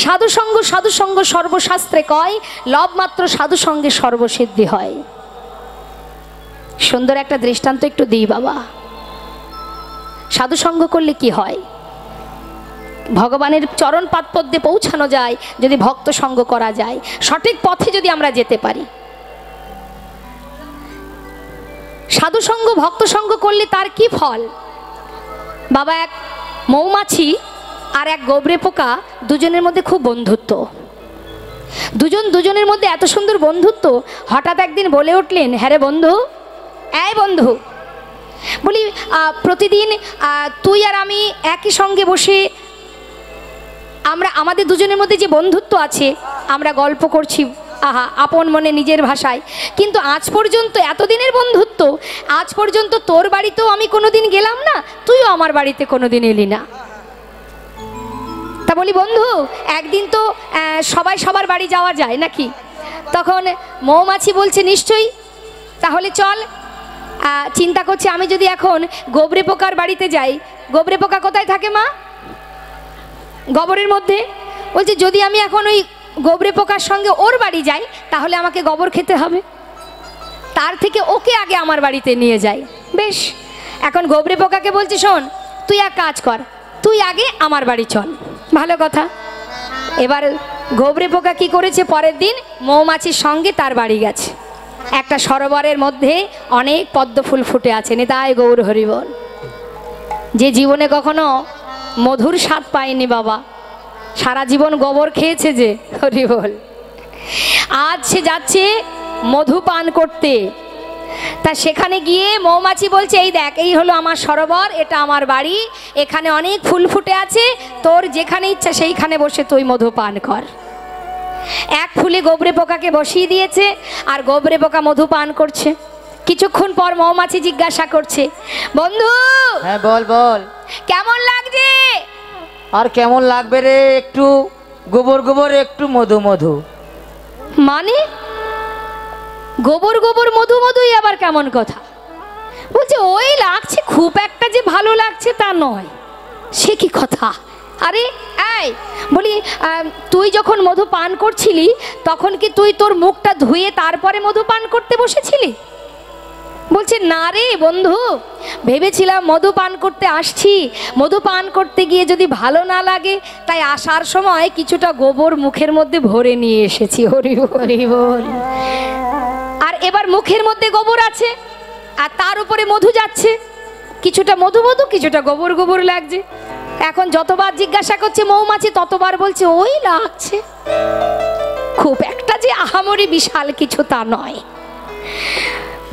সাধু সঙ্গ সর্বশাস্ত্রে কয়, লব মাত্র সাধু সঙ্গে সর্বসিদ্ধি হয়। সুন্দর একটা দৃষ্টান্ত একটু দিই বাবা। সাধু সঙ্গ করলে কি হয়? ভগবানের চরণ পাদপদ্মে পৌঁছানো যায় যদি ভক্ত সঙ্গ করা যায়, সঠিক পথে যদি আমরা যেতে পারি। সাধু সঙ্গ ভক্ত সঙ্গ করলে তার কি ফল বাবা? এক মৌমাছি আর এক গোবরে পোকা, দুজনের মধ্যে খুব বন্ধুত্ব। দুজনের মধ্যে এত সুন্দর বন্ধুত্ব, হঠাৎ একদিন বলে উঠলেন, হ্যাঁ রে বন্ধু, এই বন্ধু, বলি প্রতিদিন তুই আর আমি একই সঙ্গে বসে আমাদের দুজনের মধ্যে যে বন্ধুত্ব আছে, আমরা গল্প করছি আহা আপন মনে নিজের ভাষায়, কিন্তু আজ পর্যন্ত এতদিনের বন্ধুত্ব, আজ পর্যন্ত তোর বাড়িতেও আমি কোনোদিন গেলাম না, তুইও আমার বাড়িতে কোনোদিন এলি না। তা বলি বন্ধু, একদিন তো সবাই সবার বাড়ি যাওয়া যায় নাকি? তখন মৌমাছি বলছে, নিশ্চয়ই, তাহলে চল। চিন্তা করছে, আমি যদি এখন গোবরে পোকার বাড়িতে যাই, গোবরে পোকা কোথায় থাকে মা? গোবরের মধ্যে। বলছে যদি আমি এখন ওই গোবরে পোকার সঙ্গে ওর বাড়ি যাই, তাহলে আমাকে গোবর খেতে হবে, তার থেকে ওকে আগে আমার বাড়িতে নিয়ে যাই। বেশ, এখন গোবরে পোকাকে বলছে, শোন তুই এক কাজ কর, তুই আগে আমার বাড়ি চল। ভালো কথা। এবার গোবরে পোকা কি করেছে, পরের দিন মৌমাছির সঙ্গে তার বাড়ি গেছে। একটা সরোবরের মধ্যে অনেক পদ্ম ফুল ফুটে আছে, নিতাই গৌর হরি বল। যে জীবনে কখনো মধুর স্বাদ পায়নি বাবা, সারা জীবন গোবর খেয়েছে যে, হরি বল, আজ সে যাচ্ছে মধু পান করতে। তা সেখানে গিয়ে মৌমাছি বলছে, এই দেখ, এই হলো আমার সরোবর, এটা আমার বাড়ি, এখানে অনেক ফুল ফুটে আছে, তোর যেখানে ইচ্ছা সেইখানে বসে তুই মধু পান কর। এক ফুলে গোবরে পোকাকে বসিয়ে দিয়েছে, আর গোবরে পোকা মধু পান করছে। কিছুক্ষণ পর মৌমাছি জিজ্ঞাসা করছে, বন্ধু, হ্যাঁ বল বল, কেমন লাগছে? আর কেমন লাগবে রে, একটু গোবর গোবর, একটু মধু মধু। মানে গোবর গোবর মধু মধুই আবার কেমন কথা? বলছে ওই লাগছে, খুব একটা যে ভালো লাগছে তা নয়। সে কি কথা? আরে এই বলি, তুই যখন মধু পান করছিলি, তখন কি তুই তোর মুখটা ধুয়ে তারপরে মধু পান করতে বসেছিলি? বলছে না রে বন্ধু, ভেবেছিলাম মধু পান করতে আসছি, মধু পান করতে গিয়ে যদি ভালো না লাগে, তাই আসার সময় কিছুটা গোবর মুখের মধ্যে ভরে নিয়ে এসেছি। হরি হরি বল। আর এবার মুখের মধ্যে গোবর আছে, আর তার উপরে মধু যাচ্ছে, কিছুটা মধু মধু, কিছুটা গোবর গোবর লাগছে। এখন যতবার জিজ্ঞাসা করছে মৌমাছি, ততবার বলছে ওই লাগছে, খুব একটা যে আহামরি বিশাল কিছু তা নয়।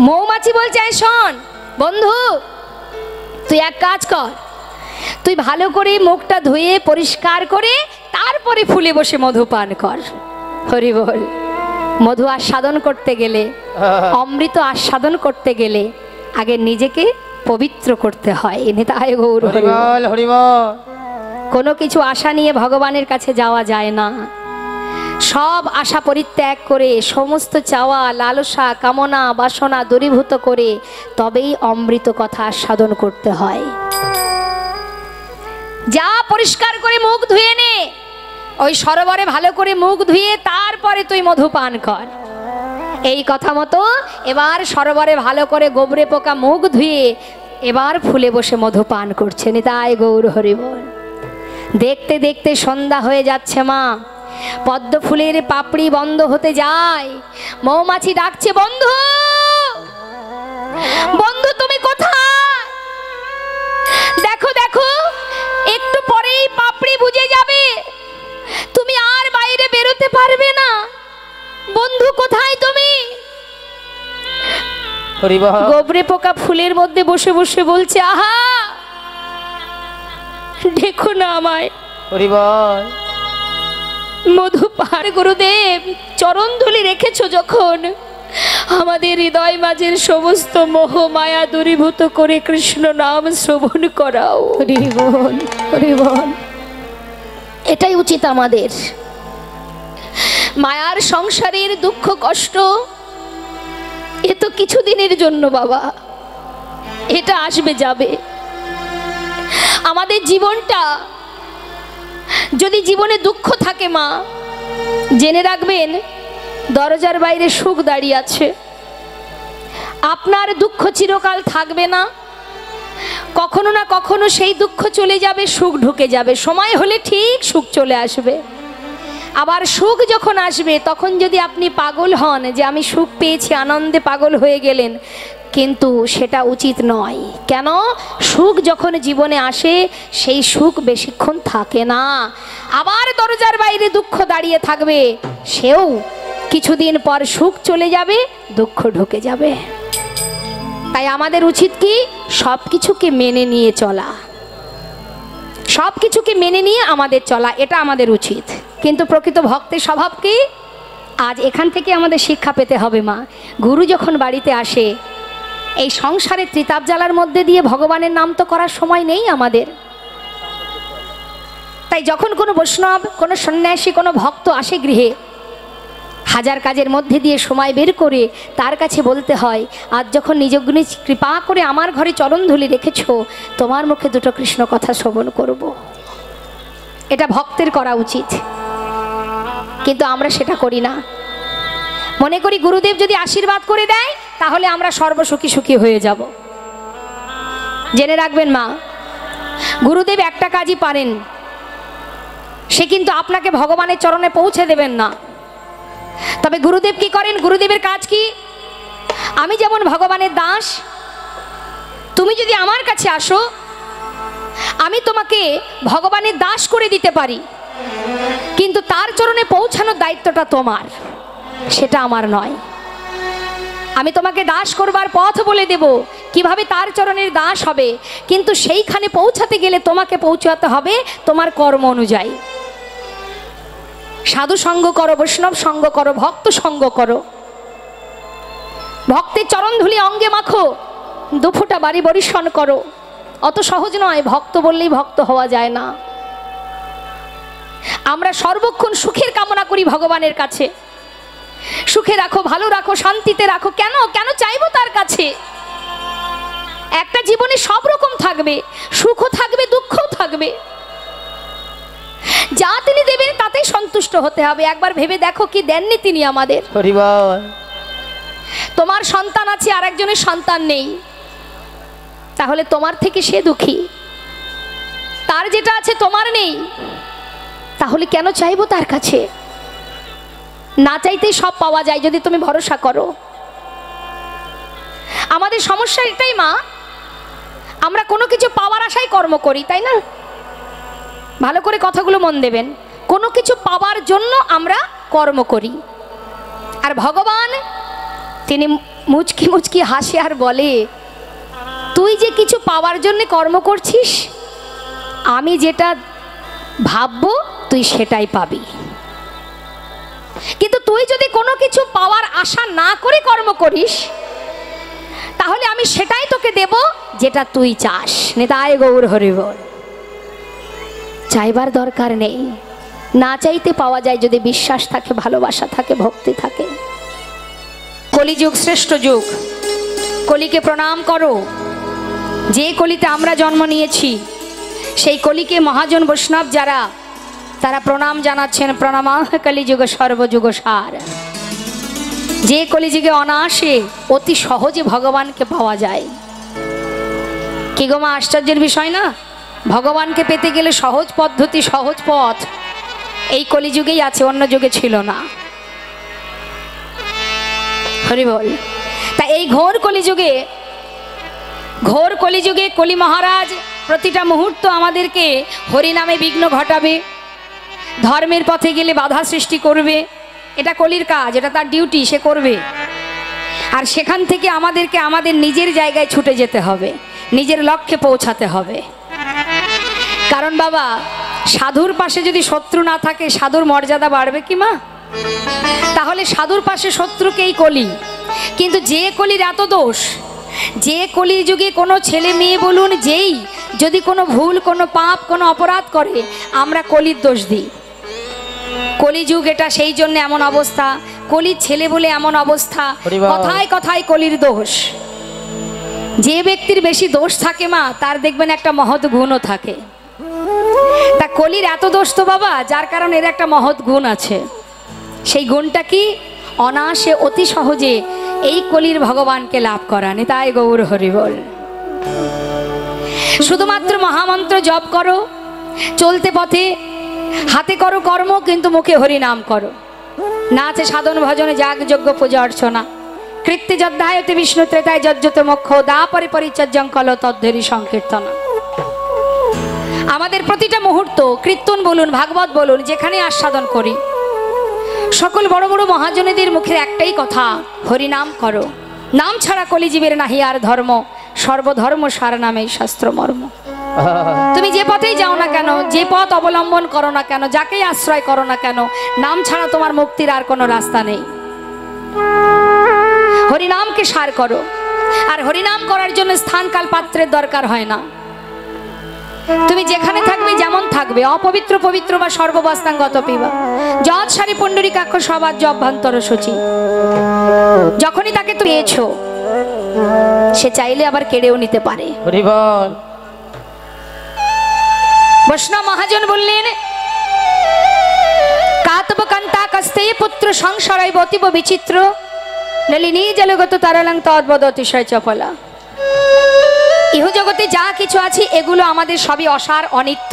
মৌমাছি বলছে, শোন বন্ধু, তুই এক কাজ কর, তুই ভালো করে মুখটা ধুয়ে পরিষ্কার করে তারপরে ফুলে বসে মধু পান কর। হরি বল। মধু আস্বাদন করতে গেলে, অমৃত আস্বাদন করতে গেলে আগে নিজেকে পবিত্র করতে হয়। নিতাই গৌর হরি বল, হরি বল। কোনো কিছু আশা নিয়ে ভগবানের কাছে যাওয়া যায় না। সব আশা পরিত্যাগ করে, সমস্ত চাওয়া লালসা কামনা বাসনা দূরীভূত করে তবেই অমৃত কথা আস্বাদন করতে হয়। যা পরিষ্কার করে মুখ ধুয়ে নে, ওই সরোবরে ভালো করে মুখ ধুয়ে তারপরে তুই মধু পান কর। এই কথা মতো এবার সরোবরে ভালো করে গোবরে পোকা মুখ ধুয়ে এবার ফুলে বসে মধু পান করছে। নিতাই গৌর হরি বল। দেখতে দেখতে সন্ধ্যা হয়ে যাচ্ছে মা, পদ্ম ফুলের পাপড়ি বন্ধ হতে যায়। মৌমাছি ডাকছে, বন্ধু বন্ধু তুমি কোথায়? দেখো দেখো, একটু পরেই পাপড়ি বুঝে যাবে, তুমি আর বাইরে বেরোতে পারবে না। বন্ধু কোথায় তুমি? গোবরে পোকা ফুলের মধ্যে বসে বসে বলছে, আহা দেখো না আমায়। মধু পান গুরুদেব, চরণ ধুলি রেখেছো যখন, আমাদের হৃদয় মাঝের সমস্ত মোহ মায়া দূরীভূত করে কৃষ্ণ নাম শ্রবণ করাও। হরি বল, হরি বল। এটাই উচিত আমাদের। মায়ার সংসারের দুঃখ কষ্ট এ তো কিছুদিনের জন্য বাবা, এটা আসবে যাবে। আমাদের জীবনটা যদি জীবনে দুঃখ থাকে মা, জেনে রাখবেন দরজার বাইরে সুখ দাঁড়িয়ে আছে। আপনার দুঃখ চিরকাল থাকবে না, কখনো না কখনো সেই দুঃখ চলে যাবে, সুখ ঢুকে যাবে, সময় হলে ঠিক সুখ চলে আসবে। আবার সুখ যখন আসবে তখন যদি আপনি পাগল হন যে আমি সুখ পেয়েছি, আনন্দে পাগল হয়ে গেলেন, কিন্তু সেটা উচিত নয়। কেন? সুখ যখন জীবনে আসে সেই সুখ বেশিক্ষণ থাকে না। আবার দরজার বাইরে দুঃখ দাঁড়িয়ে থাকবে, সেও কিছুদিন পর সুখ চলে যাবে, দুঃখ ঢুকে যাবে। তাই আমাদের উচিত কি? সব কিছুকে মেনে নিয়ে চলা, সব কিছুকে মেনে নিয়ে আমাদের চলা, এটা আমাদের উচিত। কিন্তু প্রকৃত ভক্তের স্বভাব কি? আজ এখান থেকে আমাদের শিক্ষা পেতে হবে মা। গুরু যখন বাড়িতে আসে, এই সংসারে ত্রিতাপ জ্বালার মধ্যে দিয়ে ভগবানের নাম তো করার সময় নেই আমাদের। তাই যখন কোনো বৈষ্ণব, কোনো সন্ন্যাসী, কোনো ভক্ত আসে গৃহে, হাজার কাজের মধ্যে দিয়ে সময় বের করে তার কাছে বলতে হয়, আজ যখন নিজগুণে কৃপা করে আমার ঘরে চরণধুলি রেখেছ, তোমার মুখে দুটো কৃষ্ণ কথা শ্রবণ করব। এটা ভক্তের করা উচিত, কিন্তু আমরা সেটা করি না। মনে করি গুরুদেব যদি আশীর্বাদ করে দেয় তাহলে আমরা সর্বসুখী সুখী হয়ে যাব। জেনে রাখবেন মা, গুরুদেব একটা কাজই পারেন, সে কিন্তু আপনাকে ভগবানের চরণে পৌঁছে দেবেন না। তবে গুরুদেব কি করেন? গুরুদেবের কাজ কি? আমি যেমন ভগবানের দাস, তুমি যদি আমার কাছে আসো, আমি তোমাকে ভগবানের দাস করে দিতে পারি, কিন্তু তার চরণে পৌঁছানোর দায়িত্বটা তোমার, সেটা আমার নয়। আমি তোমাকে দাস করবার পথ বলে দেব, কিভাবে তার চরণের দাস হবে, কিন্তু সেইখানে পৌঁছাতে গেলে তোমাকে পৌঁছাতে হবে তোমার কর্ম অনুযায়ী। সাধু সঙ্গ করো, বৈষ্ণব সঙ্গ করো, ভক্ত সঙ্গ করো, ভক্তের চরণধুলি অঙ্গে মাখো, দুফোঁটা বাড়ি বরিশন করো। অত সহজ নয়, ভক্ত বললেই ভক্ত হওয়া যায় না। আমরা সর্বক্ষণ সুখের কামনা করি ভগবানের কাছে, সুখে রাখো, ভালো রাখো, শান্তিতে রাখো। কেন কেন চাইবো তার কাছে? একটা জীবনে সব রকম থাকবে, সুখও থাকবে, দুঃখও থাকবে। যা তিনি দেবেন তাতেই সন্তুষ্ট হতে হবে। একবার ভেবে দেখো কি দেননি তিনি আমাদের। তোমার সন্তান আছে, আর একজনের সন্তান নেই, তাহলে তোমার থেকে সে দুঃখী। তার যেটা আছে তোমার নেই, তাহলে কেন চাইবো তার কাছে? না চাইতেই সব পাওয়া যায় যদি তুমি ভরসা করো। আমাদের সমস্যা এটাই মা, আমরা কোনো কিছু পাওয়ার আশায় কর্ম করি, তাই না? ভালো করে কথাগুলো মন দেবেন। কোনো কিছু পাওয়ার জন্য আমরা কর্ম করি, আর ভগবান তিনি মুচকি মুচকি হাসে আর বলে, তুই যে কিছু পাওয়ার জন্য কর্ম করছিস, আমি যেটা ভাববো তুই সেটাই পাবি। কিন্তু তুই যদি কোনো কিছু পাওয়ার আশা না করে কর্ম করিস, তাহলে আমি সেটাই তোকে দেব যেটা তুই চাস। নিতাই গৌর হরি বল। চাইবার দরকার নেই, না চাইতে পাওয়া যায় যদি বিশ্বাস থাকে, ভালোবাসা থাকে, ভক্তি থাকে। কলিযুগ শ্রেষ্ঠ যুগ, কলিকে প্রণাম করো। যে কলিতে আমরা জন্ম নিয়েছি, সেই কলিকে মহাজন বৈষ্ণব যারা, তারা প্রণাম জানাচ্ছেন। প্রণাম কলিযুগ সর্বযুগ সার। যে কলিযুগে অনায়াসে অতি সহজে ভগবানকে পাওয়া যায়। কি গো মা, আশ্চর্যের বিষয় না? ভগবানকে পেতে গেলে সহজ পদ্ধতি, সহজ পথ এই কলিযুগেই আছে, অন্য যুগে ছিল না। হরি বল। তা এই ঘোর কলিযুগে কলি মহারাজ প্রতিটা মুহূর্ত আমাদেরকে হরিনামে বিঘ্ন ঘটাবে, ধর্মের পথে গেলে বাধা সৃষ্টি করবে। এটা কলির কাজ, এটা তার ডিউটি, সে করবে। আর সেখান থেকে আমাদেরকে আমাদের নিজের জায়গায় ছুটে যেতে হবে, নিজের লক্ষ্যে পৌঁছাতে হবে। কারণ বাবা, সাধুর পাশে যদি শত্রু না থাকে, সাধুর মর্যাদা বাড়বে কি মা? তাহলে সাধুর পাশে শত্রুকেই কলি। কিন্তু যে কলির এত দোষ, যে কলির যুগে কোনো ছেলে মেয়ে বলুন, যেই যদি কোনো ভুল, কোনো পাপ, কোনো অপরাধ করে, আমরা কলির দোষ দিই। কলিযুগ এটা, সেই জন্য এমন অবস্থা। কলির ছেলে বলে এমন অবস্থা, কথায় কথায় কলির দোষ। যে ব্যক্তির বেশি দোষ থাকে মা, তার দেখবেন একটা মহৎ গুণও থাকে। তা কলির এত দোষ তো বাবা, যার কারণে এর একটা মহৎ গুণ আছে। সেই গুণটা কি? অনায়াসে অতি সহজে এই কলির ভগবানকে লাভ করা। নিতাই গৌর হরি বল। শুধুমাত্র মহামন্ত্র জপ করো, চলতে পথে হাতে করো কর্ম, কিন্তু মুখে হরি নাম করো। না আছে সাধন ভজনে যাগ যজ্ঞ পূজা অর্চনা, কৃত্যে যদ্ধায়তে বিষ্ণু ত্রেতায় যজ্জতে মোক্ষ, দা পরে পরিচর্যং কল তদ্ধেরি সংকীর্তন। আমাদের প্রতিটা মুহূর্ত কীর্তন বলুন, ভাগবত বলুন, যেখানে আস্বাদন করি, সকল বড় বড় মহাজনেদের মুখের একটাই কথা, হরি নাম করো। নাম ছাড়া কলিজীবের নাহি আর ধর্ম, সর্বধর্ম সার নামেই শাস্ত্র মর্ম। তুমি যে পথেই যাও না কেন, যে পথ অবলম্বন করো না কেন, যাকেই আশ্রয় করো না কেন, নাম ছাড়া তোমার মুক্তির আর কোনো রাস্তা নেই। হরিনামকে সার করো। আর হরিনাম করার জন্য স্থান কাল পাত্রের দরকার হয় না। তুমি যেখানে থাকবে, যেমন থাকবে, অপবিত্র পবিত্র বা সর্ববস্তাঙ্গত পিবা, যৎ সারি পুণ্ডরীকাক্ষ সবাজ্য অভ্যন্তর সূচি। যখনই তাকে পেয়েছো, সে চাইলে আবার কেড়েও নিতে পারে। হরি বল। বৈষ্ণব মহাজন বললেন, কাতব কান্তা কস্তে পুত্র সংসারাই অতীব বিচিত্র, নলিনী জলগত তারালং তদ্বদ অতিশয় চপলা। ইহ জগতে যা কিছু আছে এগুলো আমাদের সবই অসার, অনিত্য,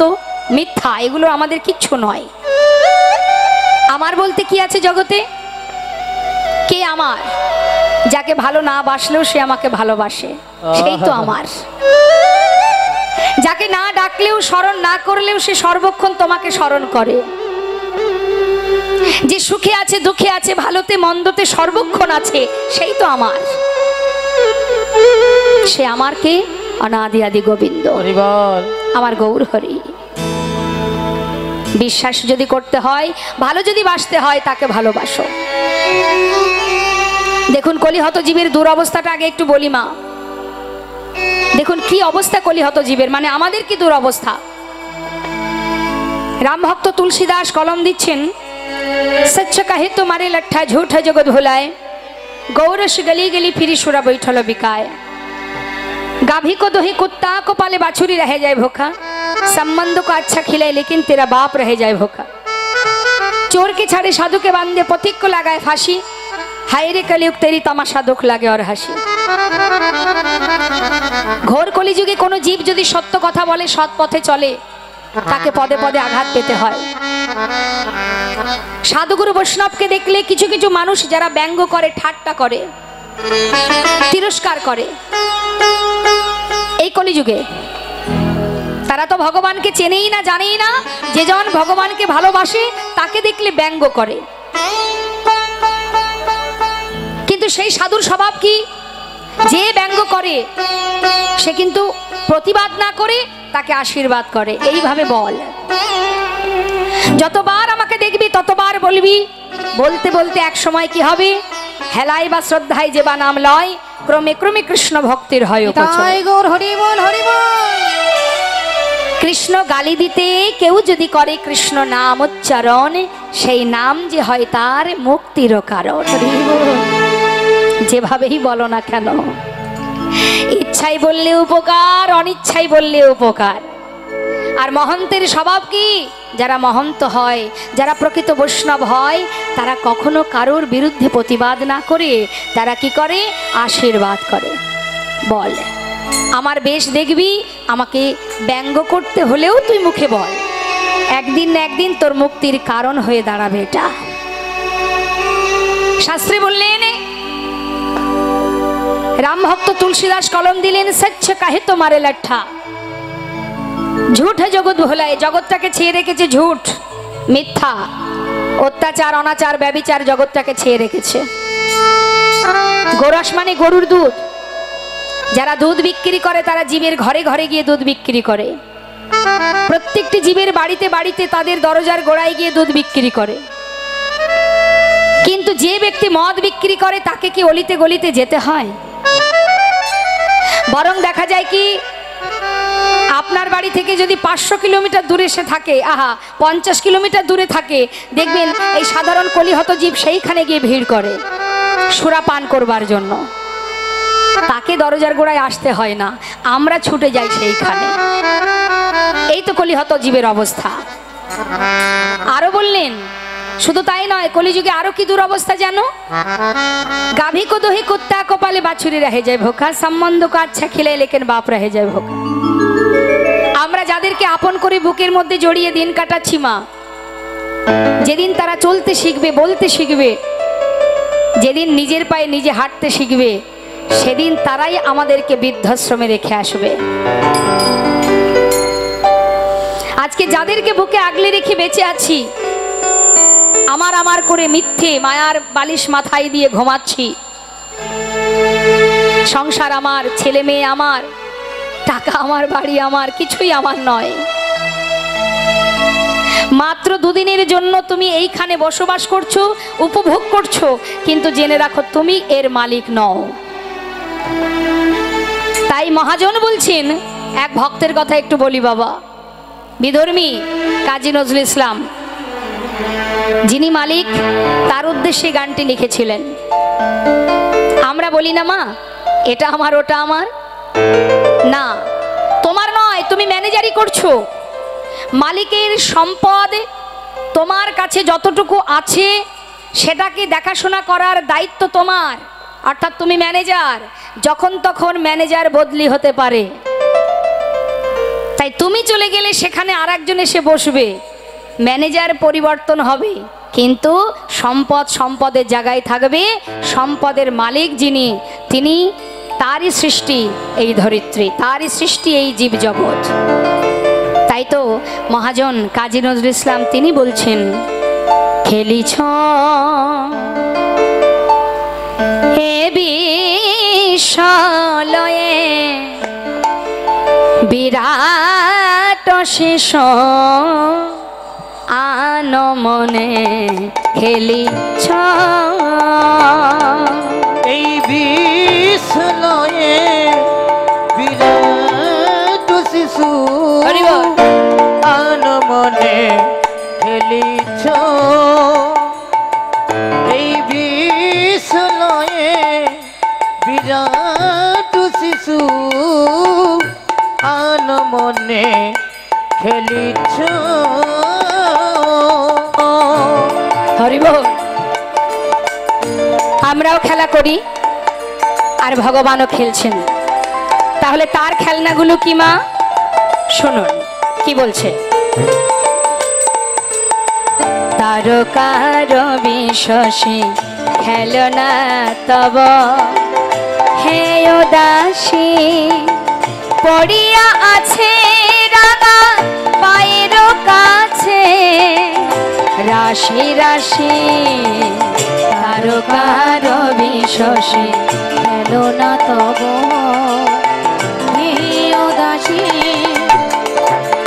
মিথ্যা, এগুলো আমাদের কিচ্ছু নয়। আমার বলতে কি আছে জগতে? কে আমার? যাকে ভালো না বাসলেও সে আমাকে ভালোবাসে, সেই তো আমার। যাকে না ডাকলেও, স্মরণ না করলেও সে সর্বক্ষণ তোমাকে স্মরণ করে। যে সুখে আছে, দুঃখে আছে, ভালোতে মন্দতে সর্বক্ষণ আছে, সেই তো আমার। সে আমার কে? অনাদি আদি গোবিন্দ, হরি বল। আমার গৌর হরি। বিশ্বাস যদি করতে হয়, ভালো যদি বাসতে হয়, তাকে ভালোবাসো। দেখুন কলিহত জীবের দুরবস্থাটা আগে একটু বলি মা। দেখুন কি অবস্থা কলিহত জীবের, মানে আমাদের কি দুরবস্থা। রামভক্ত তুলসীদাস কলম দিচ্ছেন, সচ্চ কাহে তোমারে লঠা ঝুঠ জগৎ ভুলায়, গৌরস গলি গলি ফিরি সুরা বৈঠল বিকায়। गाभी को दोही कुत्ता को पाले बाछुरी रह जाए भूखा, संबंध को अच्छा खिलाए लेकिन तेरा बाप रह जाए भूखा। चोर के छाड़े साधु के बांधे पथिक को लगाए फांसी, हाय रे कलियुग तेरी तमाशा दुख लागे और हासि। घोर कलिजुगे कोनो जीव यदि सत्य कथा बोले, सৎ पथे चले, ताके पदे पदे आघात पेते हय। साधुगुरु वैष्णवके देखले किछु किछु मानुष जारा व्यंग करे, ठाट्टा करे, तिरस्कार करे, এই কলিযুগে তারা তো ভগবানকে চেনেই না, জানেই না। যে জন ভগবানকে ভালোবাসে তাকে দেখলে ব্যঙ্গ করে। কিন্তু সেই সাধুর স্বভাব কি? যে ব্যঙ্গ করে সে কিন্তু প্রতিবাদ না করে তাকে আশীর্বাদ করে। এইভাবে বল, যতবার আমাকে দেখবি ততবার বলবি, বলতে বলতে এক সময় কি হবে? হেলায় বা শ্রদ্ধায় যে বা নাম লয়, ক্রমে ক্রমে কৃষ্ণ ভক্তির হয় উপচয়। কৃষ্ণ গালি দিতে কেউ যদি করে কৃষ্ণ নাম উচ্চারণ, সেই নাম যে হয় তার মুক্তির কারণ। যেভাবেই বলো না কেন, ইচ্ছাই বললে উপকার, অনিচ্ছাই বললে উপকার। আর মহন্তের স্বভাব কি? যারা মহন্ত হয়, যারা প্রকৃত বৈষ্ণব হয়, তারা কখনো কারোর বিরুদ্ধে প্রতিবাদ না করে তারা কি করে? আশীর্বাদ করে। বল, আমার বেশ দেখবি, আমাকে ব্যঙ্গ করতে হলেও তুই মুখে বল, একদিন না একদিন তোর মুক্তির কারণ হয়ে দাঁড়াবে এটা। শাস্ত্রে বললেন, রাম ভক্ত তুলসীদাস কলম দিলেন, সচ্চ কাহে তোমারে লঠা ঝুঠ জগৎ ভোলায়। জগৎটাকে ছেয়ে রেখেছে ঝুঠ, মিথ্যা, অত্যাচার, অনাচার, ব্যভিচার, জগৎটাকে ছেয়ে রেখেছে। গোরস মানে গরুর দুধ। যারা দুধ বিক্রি করে তারা জীবের ঘরে ঘরে গিয়ে দুধ বিক্রি করে। প্রত্যেকটি জীবের বাড়িতে বাড়িতে তাদের দরজার গোড়ায় গিয়ে দুধ বিক্রি করে। কিন্তু যে ব্যক্তি মদ বিক্রি করে তাকে কি অলিতে গলিতে যেতে হয়? বরং দেখা যায় কি, আপনার বাড়ি থেকে যদি 500 কিলোমিটার দূরে সে থাকে, 50 কিলোমিটার দূরে থাকে, দেখবেন এই সাধারণ কলিহত জীব সেইখানে গিয়ে ভিড় করে সুরা পান করবার জন্য। তাকে দরজার গোড়ায় আসতে হয় না, আমরা ছুটে যাই সেইখানে। এই তো কলিহত জীবের অবস্থা। আরো বললেন, শুধু তাই নয়, কলিযুগে আরো কি দুরবস্থা জানো? গাভী কো দহি কুত্তা কপালে বাছুরি রহে যায় ভোকা, সম্বন্ধ কো আচ্ছা খিলে লেকিন বাপ রহে যায় ভোকা। আমরা যাদেরকে আপন করে বুকের মধ্যে জড়িয়ে দিন কাটাচ্ছি মা, যেদিন তারা চলতে শিখবে, বলতে শিখবে, যেদিন নিজের পায়ে নিজে হাঁটতে শিখবে, সেদিন তারাই আমাদেরকে বৃদ্ধাশ্রমে রেখে আসবে। আজকে যাদেরকে বুকে আগলে রেখে বেঁচে আছি, আমার আমার করে মিথ্যে মায়ার বালিশ মাথায় দিয়ে ঘুমাচ্ছি, সংসার আমার, ছেলে মেয়ে আমার, টাকা আমার, বাড়ি আমার, কিছুই আমার নয়। মাত্র দুদিনের জন্য তুমি এইখানে বসবাস করছো, উপভোগ করছো, কিন্তু জেনে রাখো তুমি এর মালিক নও। তাই মহাজন বলছেন, এক ভক্তের কথা একটু বলি বাবা, বিধর্মী কাজী নজরুল ইসলাম, যিনি মালিক, তার উদ্দেশ্যে গানটি লিখেছিলেন। আমরা বলি না মা এটা আমার ওটা আমার, না তোমার নয়, তুমি ম্যানেজারই করছো। মালিকের সম্পদ তোমার কাছে যতটুকু আছে সেটাকে দেখাশোনা করার দায়িত্ব তোমার, অর্থাৎ তুমি ম্যানেজার। যখন তখন ম্যানেজার বদলি হতে পারে, তাই তুমি চলে গেলে সেখানে আর একজন এসে বসবে, ম্যানেজার পরিবর্তন হবে, কিন্তু সম্পদ সম্পদের জায়গায় থাকবে। সম্পদের মালিক যিনি, তিনি, তারই সৃষ্টি এই ধরিত্রী, তারই সৃষ্টি এই জীবজগৎ। তাই তো মহাজন কাজী নজরুল ইসলাম তিনি বলছেন, খেলিছ হে বিশ্বলয়ে বিরাট শেষ আনমনে খেলিছ এই বিশ্বলয়ে বিরাট শিশু আনমনে খেলিছ। এই বিশ্বলয়ে বিরাট শিশু আনমনে খেলিছ। হরিবল। আমরাও খেলা করি আর ভগবানও খেলছেন, তাহলে তার খেলনাগুলো কি মা? শুনুন কি বলছে। তারকার বিশ্বসী খেলনা তব হে উদাসী, পড়িয়া আছে রাঙা পায়ের কাছে রাশি রাশি। তারকার বিশ্বসী খেলনা তব হে উদাসী,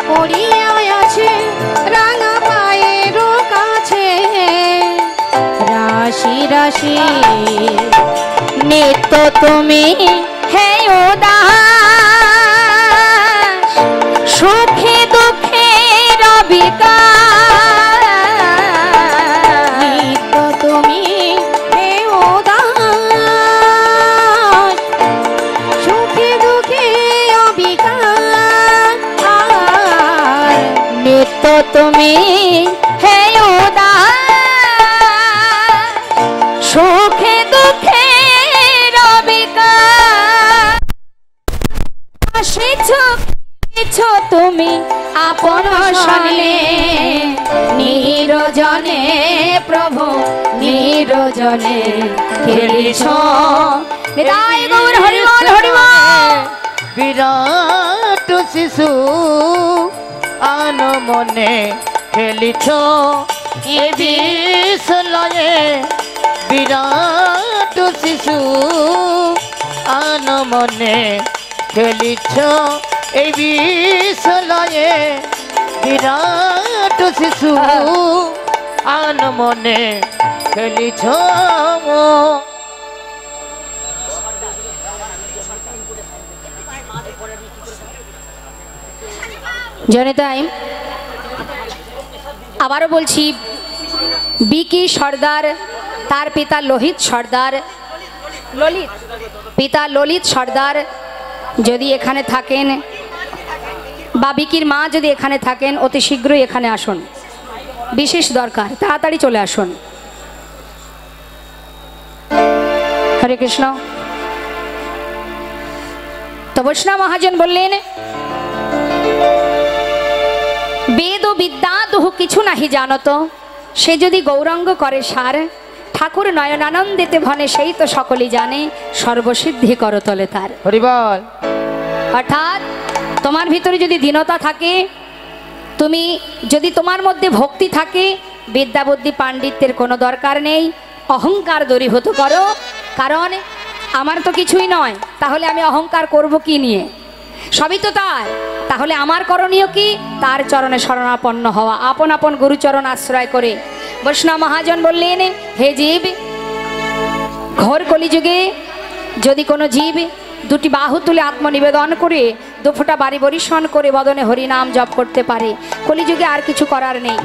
পড়িয়া আছে রাঙা পায়ের কাছে রাশি রাশি। নিত্য তুমি হে উদাস, সুখে দুঃখে রবিকার। নিত্য তুমি হে উদাস, সুখে দুঃখে রবিকার। নিত্য তুমি হে উদাস, সুখে দুঃখে তুমি আপন শনে নিরজনে প্রভু নিরজনে খেলিছ। বিদায় গৌর হরিবল হরিবল। বিরাট শিশু আনমনে খেলিছ। এ বিশ্বলয়ে বিরাট শিশু আনমনে খেলিছ। এই বিশ্বলয়ে বিরাট শিশু আনমনে খেলিছ। জনতাই আবারও বলছি, বিকি সর্দার, তার পিতা লোহিত সর্দার, ললিত, পিতা ললিত সর্দার যদি এখানে থাকেন বা বিকির মা যদি এখানে থাকেন, অতি শীঘ্রই এখানে আসুন, বিশেষ দরকার, তাড়াতাড়ি চলে আসুন। হরে কৃষ্ণ। তো বৈষ্ণব মহাজন বললেন, বেদ ও বিদ্যা দুহু কিছু নাহি জানত, সে যদি গৌরাঙ্গ করে সার, ঠাকুর নয়নানন্দেতে ভনে সেই তো সকলেই জানে, সর্বসিদ্ধি করতলে তার। হরিবল। অর্থাৎ তোমার ভিতরে যদি দীনতা থাকে, তুমি যদি তোমার মধ্যে ভক্তি থাকে, বিদ্যা বুদ্ধি পাণ্ডিত্যের কোনো দরকার নেই, অহংকার দূরীভূত করো। কারণ আমার তো কিছুই নয়, তাহলে আমি অহংকার করব কি নিয়ে? সবই তো তার, তাহলে আমার করণীয় কি? তার চরণে শরণাপন্ন হওয়া, আপন আপন গুরুচরণ আশ্রয় করে। বৈষ্ণব মহাজন বললেন, হে জীব, ঘোর কলিযুগে যদি কোনো জীব দুটি বাহু তুলে আত্মনিবেদন করে দুফোঁটা বাড়ি বরিশন করে বদনে হরিনাম জপ করতে পারে, কলিযুগে আর কিছু করার নেই।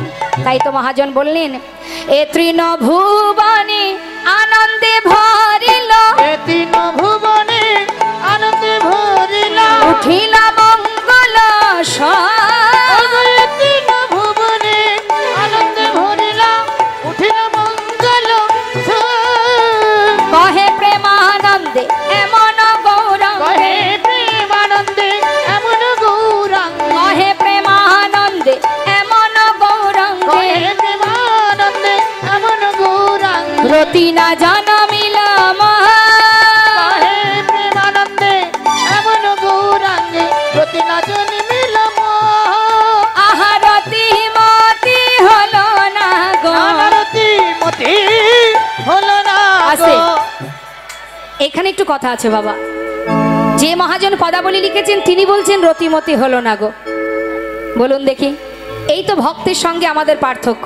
তাই তো মহাজন বললেন, এ তৃণ ভুবনে আনন্দে ভরিল, এ তৃণ ভুবনে আনন্দে ভরিল, উঠিল মঙ্গল এ তৃণ ভুবনে আনন্দে ভরিল, উঠিল মঙ্গল কহে প্রেমানন্দে এমন গৌরাঙ্গ, কহে প্রেমানন্দে এমন গৌরাঙ্গ, কহে প্রেমানন্দে এমন গৌরাঙ্গ, কহে প্রেমানন্দে এমন গৌরাঙ্গ, রতি না জনমিলাম, কহে প্রেমানন্দে এমন গৌরাঙ্গ, রতি না জন্মিলাম, আহারতি মতি হলো না গো, আরতি মতি হলো না আছে। গো। এখানে একটু কথা আছে বাবা। যে মহাজন পদাবলী লিখেছেন তিনি বলছেন রতিমতি হলো না গো। বলুন দেখি, এই তো ভক্তের সঙ্গে আমাদের পার্থক্য।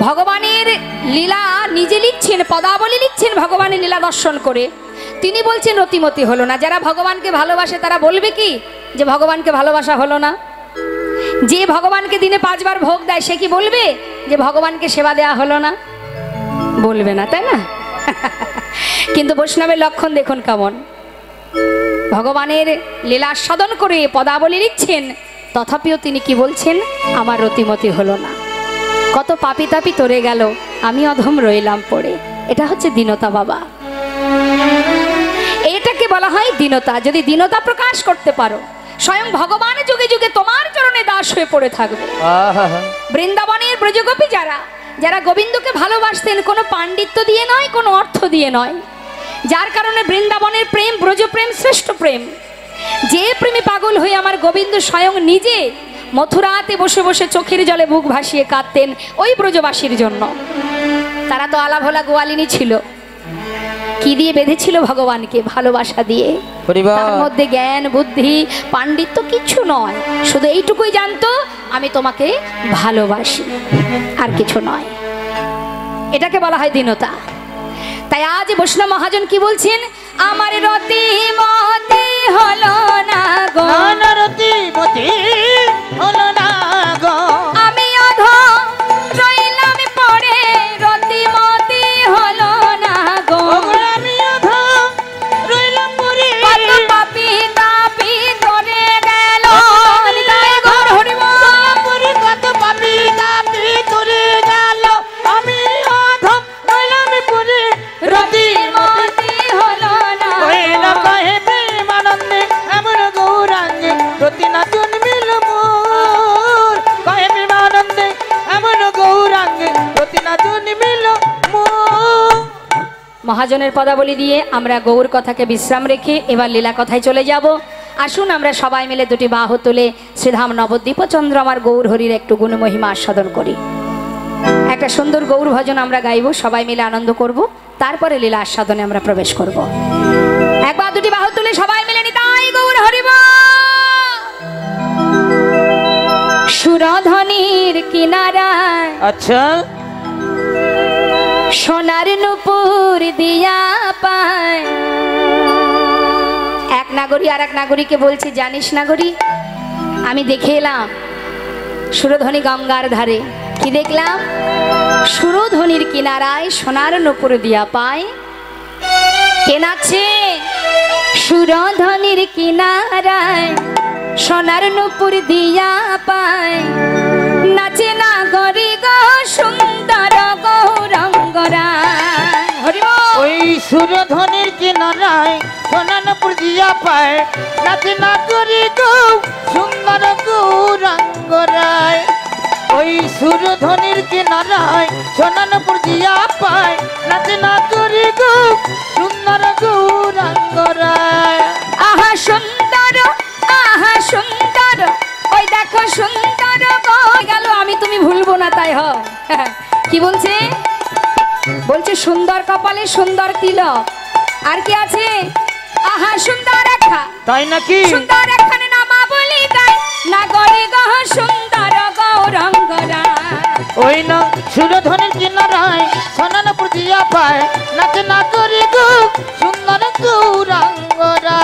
ভগবানের লীলা নিজে লিখছেন, পদাবলী লিখছেন ভগবানের লীলা দর্শন করে, তিনি বলছেন রতিমতি হলো না। যারা ভগবানকে ভালোবাসে তারা বলবে কি যে ভগবানকে ভালোবাসা হলো না? যে ভগবানকে দিনে 5 বার ভোগ দেয় সে কি বলবে যে ভগবানকে সেবা দেয়া হলো না? বলবে না, তাই না? কিন্তু বৈষ্ণবের লক্ষণ দেখুন কেমন। ভগবানের লীলা আস্বাদন করে পদাবলী লিখছেন, তথাপিও তিনি কি বলছেন? আমার রতিমতি হলো না। কত পাপি তাপি তরে গেল, আমি অধম রইলাম পড়ে। এটা হচ্ছে দীনতা বাবা, এটাকে বলা হয় দীনতা। যদি দীনতা প্রকাশ করতে পারো, স্বয়ং ভগবান যুগে যুগে তোমার চরণে দাস হয়ে পড়ে থাকবে। বৃন্দাবনের ব্রজগোপী যারা যারা গোবিন্দকে ভালোবাসতেন, কোনো পাণ্ডিত্য দিয়ে নয়, কোনো অর্থ দিয়ে নয়, যার কারণে বৃন্দাবনের প্রেম ব্রজপ্রেম শ্রেষ্ঠ প্রেম। যে প্রেমী পাগল হয়ে আমার গোবিন্দ স্বয়ং নিজে মথুরাতে বসে বসে চোখের জলে বুক ভাসিয়ে কাঁদতেন ওই ব্রজবাসীর জন্য। তারা তো আলাভোলা গোয়ালিনী ছিল, কি দিয়ে বেঁধেছিল? ভগবানকে ভালোবাসা দিয়ে। তার মধ্যে জ্ঞান বুদ্ধি পাণ্ডিত্য কিছু নয়, শুধু এইটুকুই জানতো, আমি তোমাকে ভালোবাসি, আর কিছু নয়। এটাকে বলা হয় দীনতা। তাই আজ বৈষ্ণব মহাজন কি বলছেন? আমার রতিমতি হলো না গো, রতিমতি হলো না গো, আমি অধম রইলাম পড়ে, রতিমতি হলো না গো, আমি অধম রইলাম পড়ে, কত পাপী তাপী করে গেল, নিতাই গৌর হরি বল। কত পাপি তাপি তোরে গেল, আমি অধম রইলাম পড়ে, রতিমতি হলো না গো, কহে প্রেমানন্দে এমন গৌরাঙ্গে, রতি না জন্মিল মোর, কহে প্রেমানন্দে এমন গৌরাঙ্গে, রতি না জন্মিল মোর। মহাজনের পদাবলী দিয়ে আমরা গৌর কথাকে বিশ্রাম রেখে এবার লীলা কথায় চলে যাব। আসুন আমরা সবাই মিলে দুটি বাহু তুলে শ্রীধাম নবদ্বীপচন্দ্র আমার গৌর হরির একটু গুণমহিমা আস্বাদন করি। একটা সুন্দর গৌর ভজন আমরা গাইব, সবাই মিলে আনন্দ করব, তারপরে লীলা আস্বাদনে আমরা প্রবেশ করব। একবার দুটি বাহু তুলে সবাই মিলে নিতাই গৌর হরি বল। সুরধনির কিনারায় আচ্ছা, সোনার নুপুর দিয়া পায়। এক নাগরী আর এক নাগরীকে বলছে, জানিস নাগরী, আমি দেখে এলাম সুরধনী গঙ্গার ধারে। কি দেখলাম? সুরধনির কিনারায় সোনার নুপুর দিয়া পায়, কে নাচে সুরধনির কিনারায় সোনার নুপুর দিয়া পায় নাচে না গরি গো সুন্দর গৌরঙ্গরা হরি বল। ওই সুরধনির কিনারায় সোনানপুর দিয়া পায় নাচে না করি গো সুন্দর গৌরাঙ্গরায়। ওই সুরধনির কিনারায় সোনানপুর দিয়া পায় নাচে না করি গো সুন্দর গৌরাঙ্গরায়। আহা সুন্দর ওই দেখো সুন্দর গেল আমি তুমি ভুলবো না তাই হয় কি বলছে বলছে সুন্দর কপালে সুন্দর তিলক আর কি আছে আহা সুন্দর রেখা তাই নাকি? সুন্দর এখানে নামা বলি তাই না গরি গহ সুন্দর গৌরঙ্গরা। ওই না সুরধনির কিনারায় সোনানপুর দিয়া পায় নাচে না করি গো সুন্দর গৌরাঙ্গরা।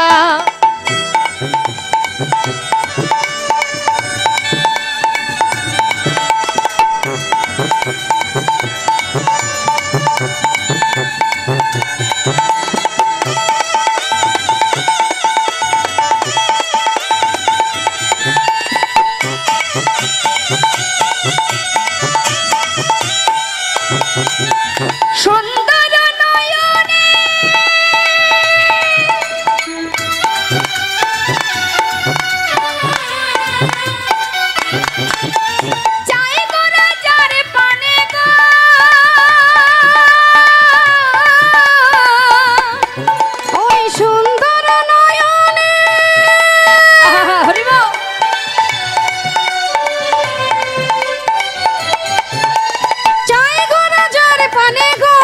সুন্দর নয়নে চাই গোরা যার পানে গো ওই সুন্দর নয়নে হরি বল। চাই গোরা যার পানে গো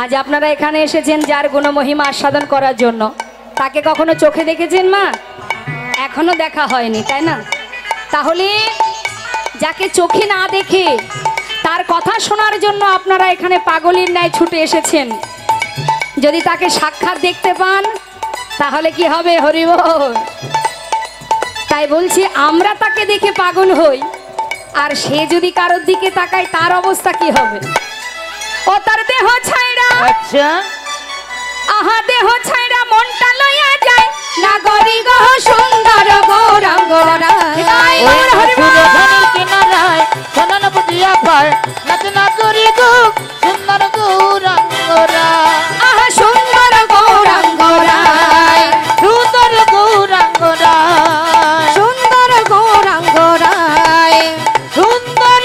আজ আপনারা এখানে এসেছেন যার গুণমহিমা আস্বাদন করার জন্য তাকে কখনো চোখে দেখেছেন মা এখনো দেখা হয়নি তাই না তাহলে যাকে চোখে না দেখে তার কথা শোনার জন্য আপনারা এখানে পাগলের ন্যায় ছুটে এসেছেন যদি তাকে সাক্ষাৎ দেখতে পান তাহলে কি হবে হরি বল। তাই বলছি আমরা তাকে দেখে পাগল হই আর সে যদি কারোর দিকে তাকায় তার অবস্থা কি হবে ও তার দেহ ছাইড়া আচ্ছা আহা দেহ ছাইড়া মনটা লইয়া যায় না গরি গহ সুন্দর গৌরঙ্গরা। ওই সুরধনির কিনারায় সোনানপুর দিয়া পায় নাচে না করি গো সুন্দর গৌরাঙ্গরা। আহা সুন্দর গৌরঙ্গরা সুন্দর গৌরাঙ্গরা সুন্দর গৌরঙ্গরা সুন্দর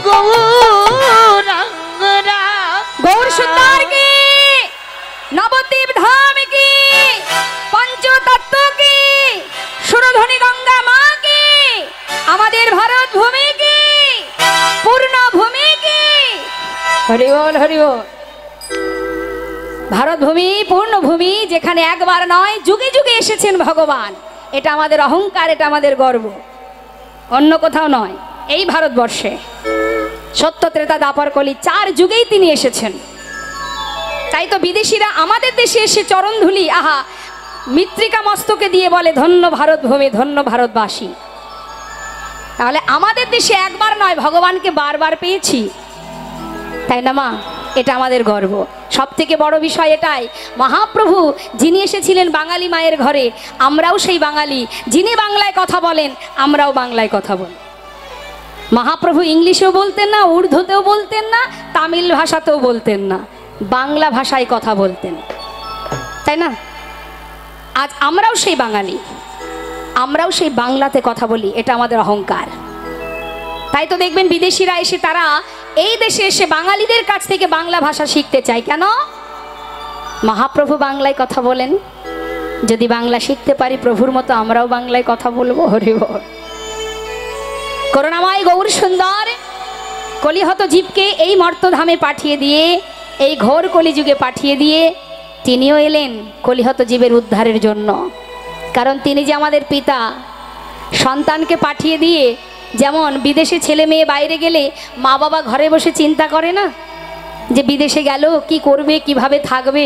গৌরাঙ্গরা। গৌর সুন্দর কি নবদ্বীপ ধাম কি পঞ্চতত্ত্ব কি সুরধনী গঙ্গা মা কি আমাদের ভারত ভূমি কি পূর্ণ ভূমি কি হরি বল হরি বল। ভারত ভূমি পূর্ণ ভূমি যেখানে একবার নয় যুগে যুগে এসেছেন ভগবান এটা আমাদের অহংকার এটা আমাদের গর্ব অন্য কোথাও নয় এই ভারতবর্ষে সত্য ত্রেতা দাপর কলি 4 যুগেই তিনি এসেছেন। তাই তো বিদেশিরা আমাদের দেশে এসে চরণ ধুলি আহা মৃত্তিকা মস্তকে দিয়ে বলে ধন্য ভারত ভূমি ধন্য ভারতবাসী। তাহলে আমাদের দেশে একবার নয় ভগবানকে বারবার পেয়েছি তাই না মা এটা আমাদের গর্ব। সব থেকে বড় বিষয় এটাই মহাপ্রভু যিনি এসেছিলেন বাঙালি মায়ের ঘরে আমরাও সেই বাঙালি যিনি বাংলায় কথা বলেন আমরাও বাংলায় কথা বলি। মহাপ্রভু ইংলিশেও বলতেন না উর্দুতেও বলতেন না তামিল ভাষাতেও বলতেন না বাংলা ভাষায় কথা বলতেন তাই না। আজ আমরাও সেই বাঙালি আমরাও সেই বাংলাতে কথা বলি এটা আমাদের অহংকার। তাই তো দেখবেন বিদেশিরা এসে তারা এই দেশে এসে বাঙালিদের কাছ থেকে বাংলা ভাষা শিখতে চায় কেন মহাপ্রভু বাংলায় কথা বলেন যদি বাংলা শিখতে পারি প্রভুর মতো আমরাও বাংলায় কথা বলবো হরি বল। করুণাময় গৌর সুন্দর কলিহত জীবকে এই মর্তধামে পাঠিয়ে দিয়ে এই ঘোর কলিযুগে পাঠিয়ে দিয়ে তিনিও এলেন কলিহত জীবের উদ্ধারের জন্য কারণ তিনি যে আমাদের পিতা সন্তানকে পাঠিয়ে দিয়ে যেমন বিদেশে ছেলে মেয়ে বাইরে গেলে মা বাবা ঘরে বসে চিন্তা করে না যে বিদেশে গেল কি করবে কিভাবে থাকবে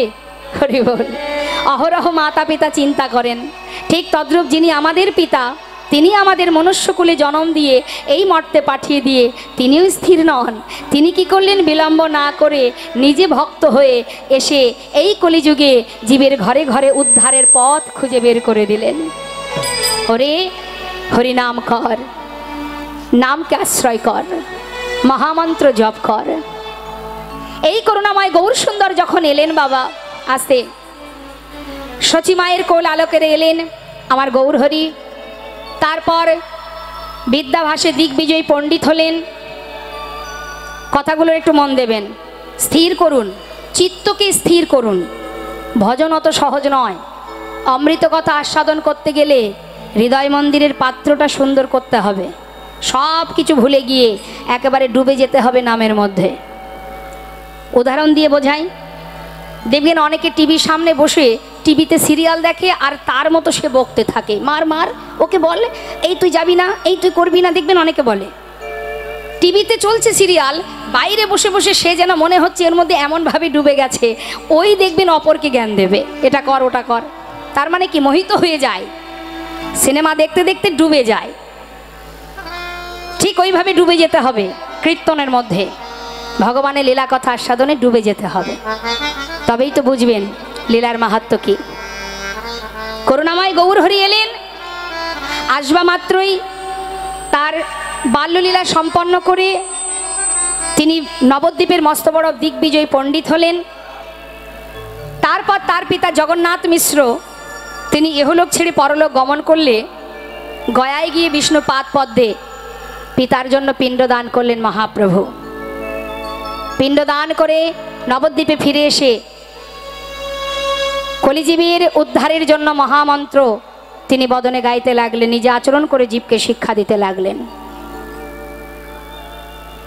হরি বল অহরহ মাতা পিতা চিন্তা করেন ঠিক তদ্রূপ যিনি আমাদের পিতা তিনি আমাদের মনুষ্যকুলে জন্ম দিয়ে এই মর্তে পাঠিয়ে দিয়ে তিনিও স্থির নন। তিনি কি করলেন? বিলম্ব না করে নিজে ভক্ত হয়ে এসে এই কলিযুগে জীবের ঘরে ঘরে উদ্ধারের পথ খুঁজে বের করে দিলেন। ওরে হরিনাম কর, নামকে আশ্রয় কর, মহামন্ত্র জপ কর। এই করুণাময় গৌর সুন্দর যখন এলেন বাবা, আসতে সচী মায়ের কোল আলোকের এলেন আমার গৌর হরি। তারপর বিদ্যাভাসে দিগ্বিজয়ী পণ্ডিত হলেন। কথাগুলো একটু মন দেবেন, স্থির করুন, চিত্তকে স্থির করুন। ভজন অত সহজ নয়। অমৃত কথা আস্বাদন করতে গেলে হৃদয় মন্দিরের পাত্রটা সুন্দর করতে হবে। সব কিছু ভুলে গিয়ে একেবারে ডুবে যেতে হবে নামের মধ্যে। উদাহরণ দিয়ে বোঝাই, দেখবেন অনেকে টিভির সামনে বসে টিভিতে সিরিয়াল দেখে আর তার মতো সে বকতে থাকে, মার মার, ওকে বল এই তুই যাবি না, এই তুই করবি না। দেখবেন অনেকে বলে টিভিতে চলছে সিরিয়াল, বাইরে বসে বসে সে যেন মনে হচ্ছে এর মধ্যে এমনভাবে ডুবে গেছে, ওই দেখবেন অপরকে জ্ঞান দেবে, এটা কর ওটা কর। তার মানে কি? মোহিত হয়ে যায়, সিনেমা দেখতে দেখতে ডুবে যায়। ঠিক ওইভাবে ডুবে যেতে হবে কীর্তনের মধ্যে, ভগবানের লীলা কথা আস্বাদনে ডুবে যেতে হবে, তবেই তো বুঝবেন লীলার মাহাত্ম্য কি। করুণাময় গৌর হরি এলেন, আসবা মাত্রই তার বাল্যলীলা সম্পন্ন করে তিনি নবদ্বীপের মস্ত বড় দিগ্বিজয়ী পণ্ডিত হলেন। তারপর তার পিতা জগন্নাথ মিশ্র তিনি এহলোক ছেড়ে পরলোক গমন করলে গয়ায় গিয়ে বিষ্ণু পাদ পদ্মে পিতার জন্য পিণ্ডদান করলেন মহাপ্রভু। পিণ্ডদান করে নবদ্বীপে ফিরে এসে কলিজীবের উদ্ধারের জন্য মহামন্ত্র তিনি বদনে গাইতে লাগলেন, নিজে আচরণ করে জীবকে শিক্ষা দিতে লাগলেন।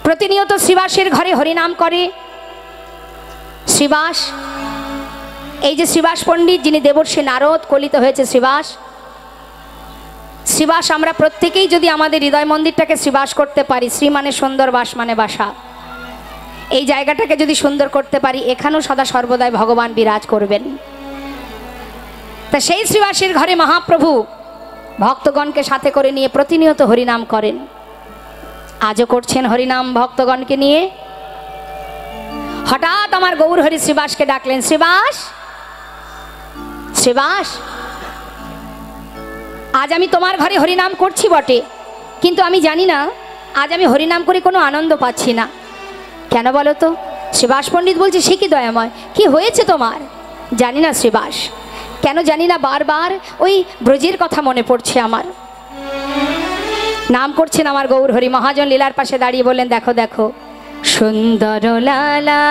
প্রতিনিয়ত শ্রীবাসের ঘরে হরিনাম করে। শ্রীবাস, এই যে শ্রীবাস পণ্ডিত, যিনি দেবর্ষী নারদ কলিত হয়েছে শ্রীবাস, শ্রীবাস আমরা প্রত্যেকেই যদি আমাদের হৃদয় মন্দিরটাকে শ্রীবাস করতে পারি, শ্রী মানে সুন্দর, বাস মানে বাসা, এই জায়গাটাকে যদি সুন্দর করতে পারি, এখানেও সদা সর্বদাই ভগবান বিরাজ করবেন। তা সেই শ্রীবাসের ঘরে মহাপ্রভু ভক্তগণকে সাথে করে নিয়ে প্রতিনিয়ত হরিনাম করেন। আজও করছেন হরিনাম ভক্তগণকে নিয়ে। হঠাৎ আমার গৌর হরি শ্রীবাসকে ডাকলেন, শ্রীবাস, শ্রীবাস, আজ আমি তোমার ঘরে হরিনাম করছি বটে, কিন্তু আমি জানি না আজ আমি হরিনাম করে কোনো আনন্দ পাচ্ছি না। কেন বলো তো? শ্রীবাস পণ্ডিত বলছে, সে কি দয়াময়, কি হয়েছে তোমার? জানি না শ্রীবাস, কেন জানি না বারবার ওই ব্রজের কথা মনে পড়ছে আমার। নাম করছেন আমার গৌর হরি। মহাজন লীলার পাশে দাঁড়িয়ে বললেন, দেখো দেখো সুন্দর লালা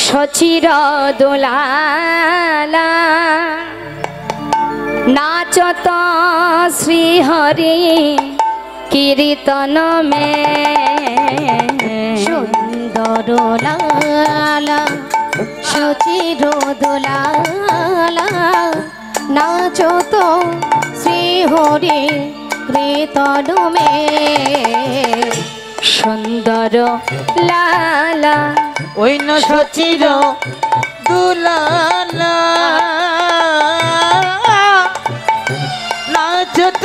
সচির দোলালা নাচত শ্রীহরি কীর্তন মে। সুন্দর লালা সচির দোলালা নাচত শ্রীহরি কীর্তন মে। সুন্দর লালা ওই না সচির দুলালা নাচত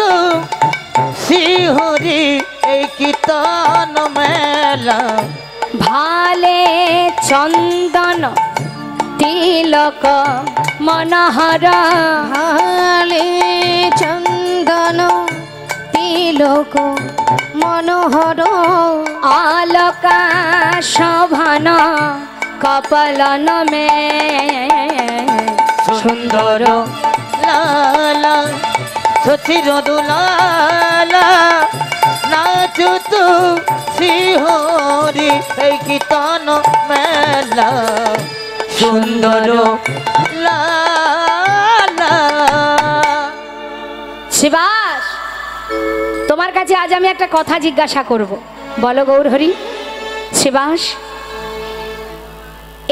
শ্রীহরি এই কীর্তন মেলা। ভালে চন্দন তিলক মনোহর, ভালে চন্দন তিলক মনোহর আলকা শোভন কপলন মে। সুন্দর লালা সচির দুলালা নাচত শ্রীহরি এই কীর্তন মেলা। সুন্দর লালা। শিবাস, তোমার কাছে আজ আমি একটা কথা জিজ্ঞাসা করব, বলো গৌর হরি। শিবাস,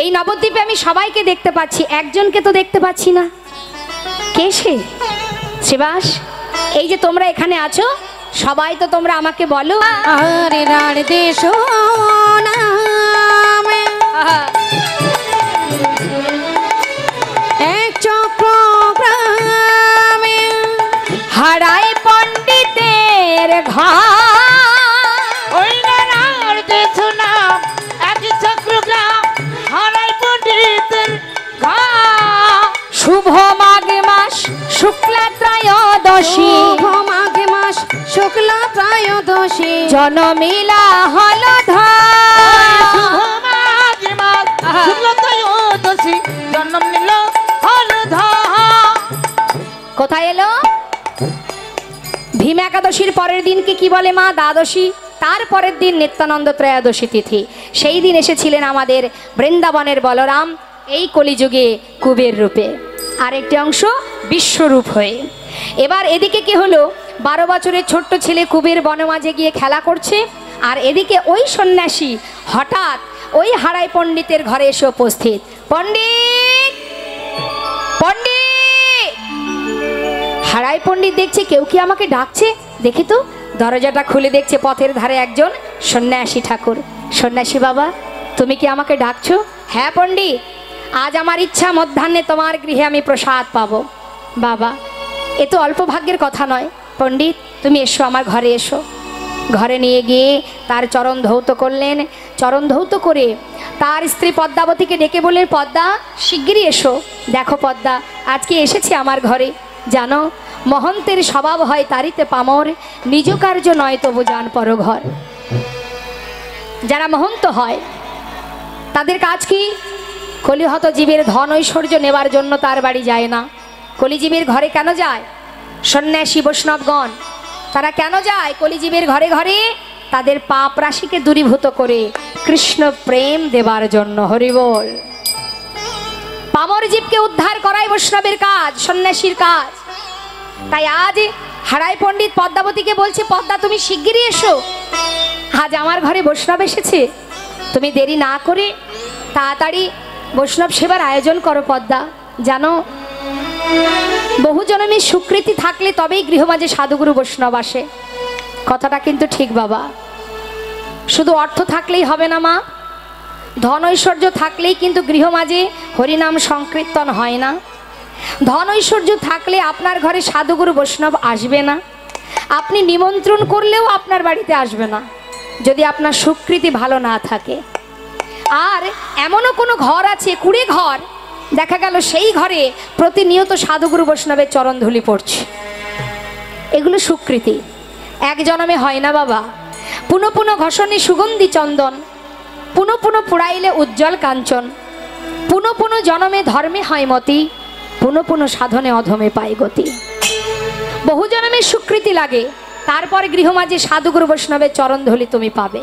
এই নবদ্বীপে আমি সবাইকে দেখতে পাচ্ছি, একজনকে তো দেখতে পাচ্ছি না, কে সে? শিবাস, এই যে তোমরা এখানে আছো, সবাই তো তোমরা আমাকে বলো। আরে রার দেশ নামে এক চক্রগ্রামে হারাই পণ্ডিতের ঘর। ওই নারার দেশ নাম এক চক্রগ্রাম হারাই পণ্ডিতের ঘর। শুভ মাঘ মাস শুক্লা ত্রয়োদশী, শুভ মাঘ মাস শুক্লা ত্রয়োদশী, জনমিলা হল শুভ মাঘ মাস শুক্লা ত্রয়োদশী, জন্ম নিল হলধর। কোথায় এলো? ভীম একাদশীর পরের দিনকে কি বলে মা? দ্বাদশী। তার পরের দিন নিত্যানন্দ ত্রয়োদশী তিথি। সেই দিন এসেছিলেন আমাদের বৃন্দাবনের বলরাম এই কলিযুগে কুবের রূপে, আরেকটি অংশ বিশ্বরূপ হয়ে। এবার এদিকে কি হলো? 12 বছরের ছোট্ট ছেলে কুবের বনমাঝে গিয়ে খেলা করছে, আর এদিকে ওই সন্ন্যাসী হঠাৎ ওই হারাই পণ্ডিতের ঘরে এসে উপস্থিত। পণ্ডিত, পণ্ডিত! হারাই পণ্ডিত দেখছে কেউ কি আমাকে ডাকছে, দেখি তো। দরজাটা খুলে দেখছে পথের ধারে একজন সন্ন্যাসী ঠাকুর। সন্ন্যাসী বাবা, তুমি কি আমাকে ডাকছো? হ্যাঁ পণ্ডিত, আজ আমার ইচ্ছা মধ্যাহ্নে তোমার গৃহে আমি প্রসাদ পাবো। বাবা, এ তো অল্প ভাগ্যের কথা নয়। পণ্ডিত, তুমি এসো, আমার ঘরে এসো। ঘরে নিয়ে গিয়ে তার চরণ ধৌত করলেন। চরণ ধৌত করে তার স্ত্রী পদ্মাবতীকে ডেকে বললেন, পদ্মা শিগগিরই এসো। দেখো পদ্মা, আজকে এসেছে আমার ঘরে। জানো, মহন্তের স্বভাব হয় তারিতে পামর, নিজ কার্য নয় তবু যান পরঘর। যারা মহন্ত হয় তাদের কাজ কি? কলিহত জীবের ধন ঐশ্বর্য নেবার জন্য তার বাড়ি যায় না। কলিজীবের ঘরে কেন যায়? সন্ন্যাসী বৈষ্ণবগণ তারা কেন যায় কলিজীবের ঘরে ঘরে? তাদের পাপ রাশিকে দূরীভূত করে কৃষ্ণ প্রেম দেবার জন্য। হরি বল। পামর জীবকে উদ্ধার করাই বৈষ্ণবের কাজ, সন্ন্যাসীর কাজ। তাই আজ হারাই পণ্ডিত পদ্মাবতীকে বলছে, পদ্মা তুমি শিগগিরই এসো, আজ আমার ঘরে বৈষ্ণব এসেছে। তুমি দেরি না করে তাড়াতাড়ি বৈষ্ণব সেবার আয়োজন করো পদ্মা। জানো, বহু জন্মের স্বীকৃতি থাকলে তবেই গৃহমাঝে সাধুগুরু বৈষ্ণব আসে। কথাটা কিন্তু ঠিক বাবা। শুধু অর্থ থাকলেই হবে না মা, ধন ঐশ্বর্য থাকলেই কিন্তু গৃহমাঝে হরিনাম সংকীর্তন হয় না। ধন ঐশ্বর্য থাকলে আপনার ঘরে সাধুগুরু বৈষ্ণব আসবে না। আপনি নিমন্ত্রণ করলেও আপনার বাড়িতে আসবে না যদি আপনার স্বীকৃতি ভালো না থাকে। আর এমনও কোনো ঘর আছে, কুড়ে ঘর, দেখা গেল সেই ঘরে প্রতিনিয়ত সাধুগুরু বৈষ্ণবের চরণ ধুলি পড়ছে। এগুলো স্বীকৃতি, এক জন্মে হয় না বাবা। পুনঃ পুনঃ ঘষণে সুগন্ধি চন্দন, পুনঃ পুনঃ পুড়াইলে উজ্জ্বল কাঞ্চন। পুনঃ পুনঃ জন্মে ধর্মে হয় মতি, পুনঃ পুনঃ সাধনে অধমে পায় গতি। বহু জন্মের স্বীকৃতি লাগে, তারপর গৃহমাঝে সাধুগুরু বৈষ্ণবের চরণ ধুলি তুমি পাবে।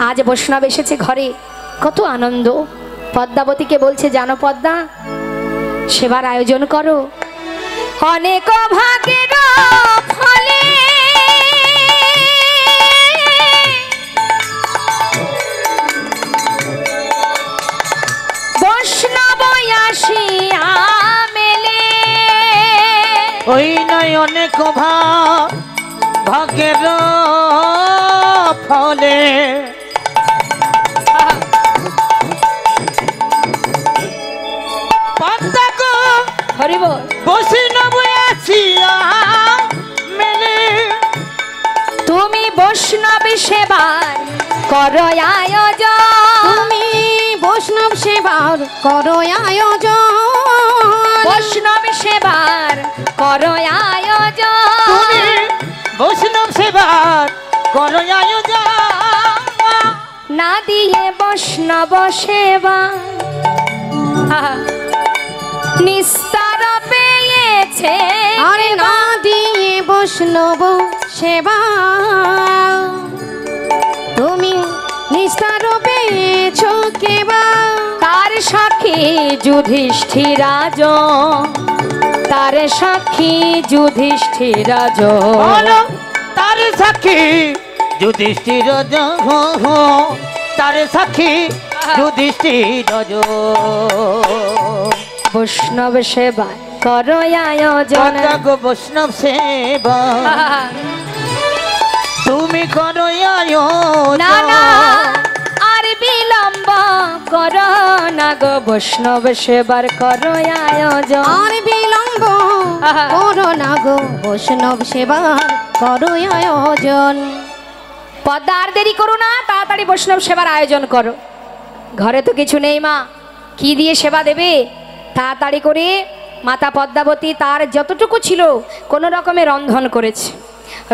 আজ বৈষ্ণব এসেছে ঘরে, কত আনন্দ। পদ্মাবতীকে বলছে, জানো পদ্মা, সেবার আয়োজন করো। অনেক ভাগের ফলে বৈষ্ণব আসিয়া মেলে। ওই নয় অনেক ভাগের ফলে হরি বল। বৈষ্ণব আসিয়া মেলে। তুমি বৈষ্ণব সেবার করো আয়োজন, তুমি বৈষ্ণব সেবার করো আয়োজন, বৈষ্ণব সেবার করো আয়োজন। তুমি বৈষ্ণব সেবার করো আয়োজন। না দিয়ে বৈষ্ণব সেবা নিস্তার পেয়েছে। আরে না দিয়ে বৈষ্ণব সেবা তুমি নিস্তার পেয়েছ কেবা। তার সাক্ষী যুধিষ্ঠিরাজ, তার সাক্ষী যুধিষ্ঠিরাজ। বলো তার সাক্ষী যুধিষ্ঠির, তার সাক্ষী যুধিষ্ঠির। বৈষ্ণব সেবা করো আয়োজন। বৈষ্ণব সেবা তুমি করো আয়োজন। না না আর বিলম্ব করো না গো, বৈষ্ণব সেবার করো আয়োজন। আর বিলম্ব আহা। করো না গো বৈষ্ণব সেবার করো আয়োজন। পদ্মা আর দেরি করো না, তাড়াতাড়ি বৈষ্ণব সেবার আয়োজন করো। ঘরে তো কিছু নেই মা, কি দিয়ে সেবা দেবে? তাড়াতাড়ি করে মাতা পদ্মাবতী তার যতটুকু ছিল কোনো রকমে রন্ধন করেছে,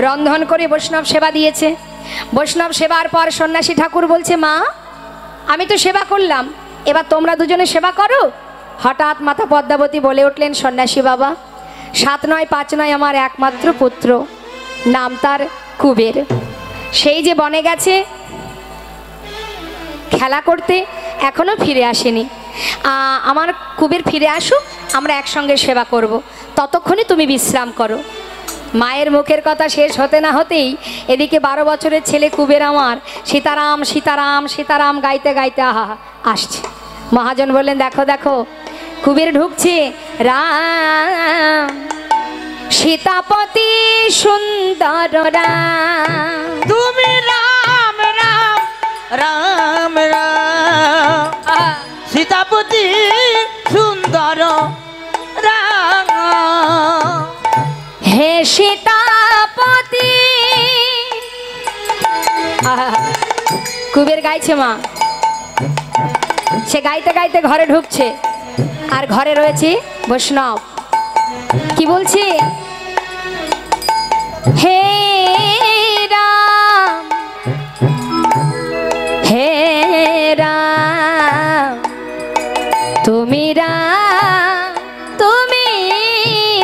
রন্ধন করে বৈষ্ণব সেবা দিয়েছে। বৈষ্ণব সেবার পর সন্ন্যাসী ঠাকুর বলছে, মা আমি তো সেবা করলাম, এবার তোমরা দুজনে সেবা করো। হঠাৎ মাতা পদ্মাবতী বলে উঠলেন, সন্ন্যাসী বাবা, 7 নয় 5 নয় আমার একমাত্র পুত্র, নাম তার কুবের, সেই যে বনে গেছে খেলা করতে, এখনো ফিরে আসেনি। আমার কুবের ফিরে আসুক, আমরা একসঙ্গে সেবা করব, ততক্ষণে তুমি বিশ্রাম করো। মায়ের মুখের কথা শেষ হতে না হতেই এদিকে 12 বছরের ছেলে কুবের আমার সীতারাম সীতারাম সীতারাম গাইতে গাইতে আহা আসছে। মহাজন বললেন, দেখো দেখো কুবের ঢুকছে, রাম সীতাপতি সুন্দর রাম। তুমি রাম রাম রাম রাম সীতাপতি সুন্দর রাম। হে সীতাপতি। আহা, কুবের গাইছে মা, সে গাইতে গাইতে ঘরে ঢুকছে, আর ঘরে রয়েছে বৈষ্ণব। কি বলছে? হে রাম হে রাম তুমি রাম তুমি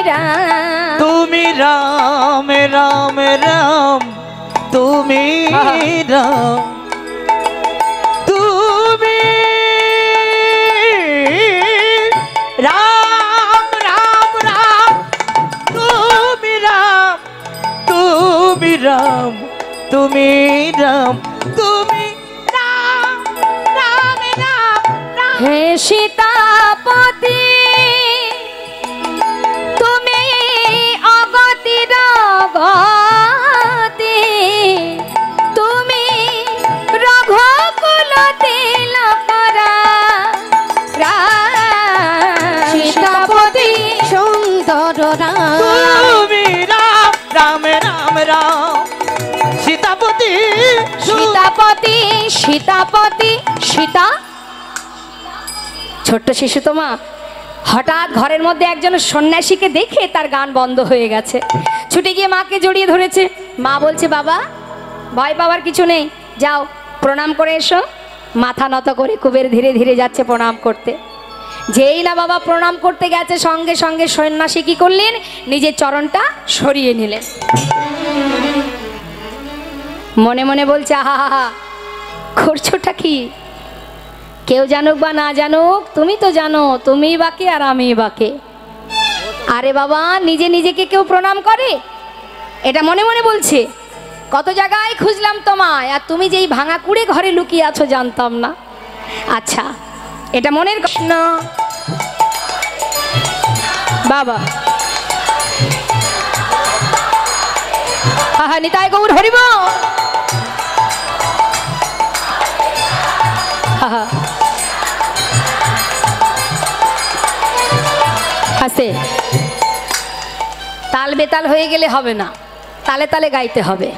রাম। তুমি রাম রাম রাম তুমি রাম তুমি রাম রাম রাম তুমি রাম তুমি রাম তুমি রাম তুমি রাম রাম রাম রাম। হে সীতাপতি তুমি অগতির গতি, তুমি রঘুকুল তিলকরা সীতাপতি সুন্দর রাম। তুমি রাম রাম রাম রাম সীতাপতি সীতাপতি সীতাপতি সীতা। ছোট্ট শিশু তো মা, হঠাৎ ঘরের মধ্যে একজন সন্ন্যাসীকে দেখে তার গান বন্ধ হয়ে গেছে, ছুটে গিয়ে মাকে জড়িয়ে ধরেছে। মা বলছে, বাবা ভয় পাওয়ার কিছু নেই, যাও প্রণাম করে এসো। মাথা নত করে কুবের ধীরে ধীরে যাচ্ছে প্রণাম করতে। যেই না বাবা প্রণাম করতে গেছে, সঙ্গে সঙ্গে সন্ন্যাসী কি করলেন, নিজের চরণটা সরিয়ে নিলেন। মনে মনে বলছে, আহা হা হা, করছোটা কি? কেউ জানুক বা না জানুক, তুমি তো জানো, তুমি বাকে আর আমি বাকে। আরে বাবা, নিজে নিজেকে কেউ প্রণাম করে? এটা মনে মনে বলছে। কত জায়গায় খুঁজলাম তোমায়, আর তুমি যেই ভাঙা কুড়ে ঘরে লুকিয়ে আছো জানতাম না। আচ্ছা, এটা মনের কৃষ্ণ বাবা। আহা, নিতাই গৌর হরিব। আহা, আছে তাল বেতাল হয়ে গেলে হবে না, তালে তালে গাইতে হবে।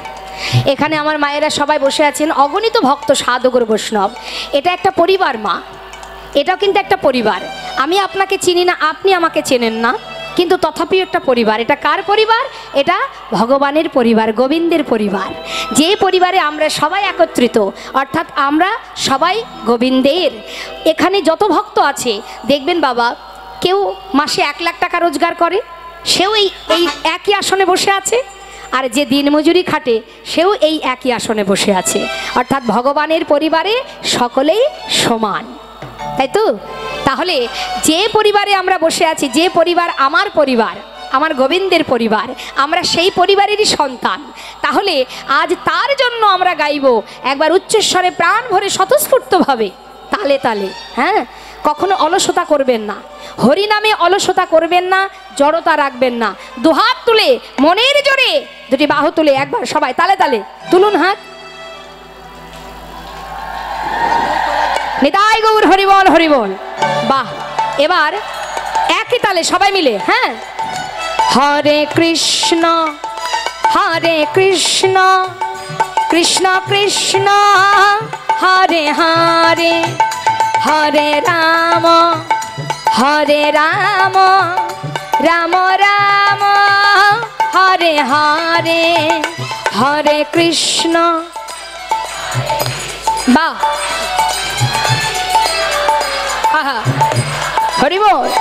এখানে আমার মায়েরা সবাই বসে আছেন, অগণিত ভক্ত সাধুগুরু বৈষ্ণব। এটা একটা পরিবার মা, এটাও কিন্তু একটা পরিবার। আমি আপনাকে চিনি না, আপনি আমাকে চেনেন না, কিন্তু তথাপিও একটা পরিবার। এটা কার পরিবার? এটা ভগবানের পরিবার, গোবিন্দের পরিবার। যে পরিবারে আমরা সবাই একত্রিত, অর্থাৎ আমরা সবাই গোবিন্দের। এখানে যত ভক্ত আছে দেখবেন বাবা, কেউ মাসে 1 লাখ টাকা রোজগার করে, সেও এই একই আসনে বসে আছে, আর যে দিনমজুরি খাটে সেও এই একই আসনে বসে আছে। অর্থাৎ ভগবানের পরিবারে সকলেই সমান, তাই তো? তাহলে যে পরিবারে আমরা বসে আছি, যে পরিবার আমার পরিবার, আমার গোবিন্দের পরিবার, আমরা সেই পরিবারেরই সন্তান। তাহলে আজ তার জন্য আমরা গাইব একবার উচ্চস্বরে, প্রাণ ভরে, স্বতঃস্ফূর্তভাবে, তালে তালে। হ্যাঁ, কখনো অলসতা করবেন না, হরি নামে অলসতা করবেন না, জড়তা রাখবেন না। দুহাত তুলে মনের জোরে, দুটি বাহু তুলে একবার সবাই তালে তালে তুলুন হাত। নিতাই গৌর হরিবল হরিবল। বাহ, এবার একই তালে সবাই মিলে। হ্যাঁ, হরে কৃষ্ণ কৃষ্ণ কৃষ্ণ হরে হরে হরে রাম রাম রাম হরে হরে হরে কৃষ্ণ। বাহ, আহা, হরি বল।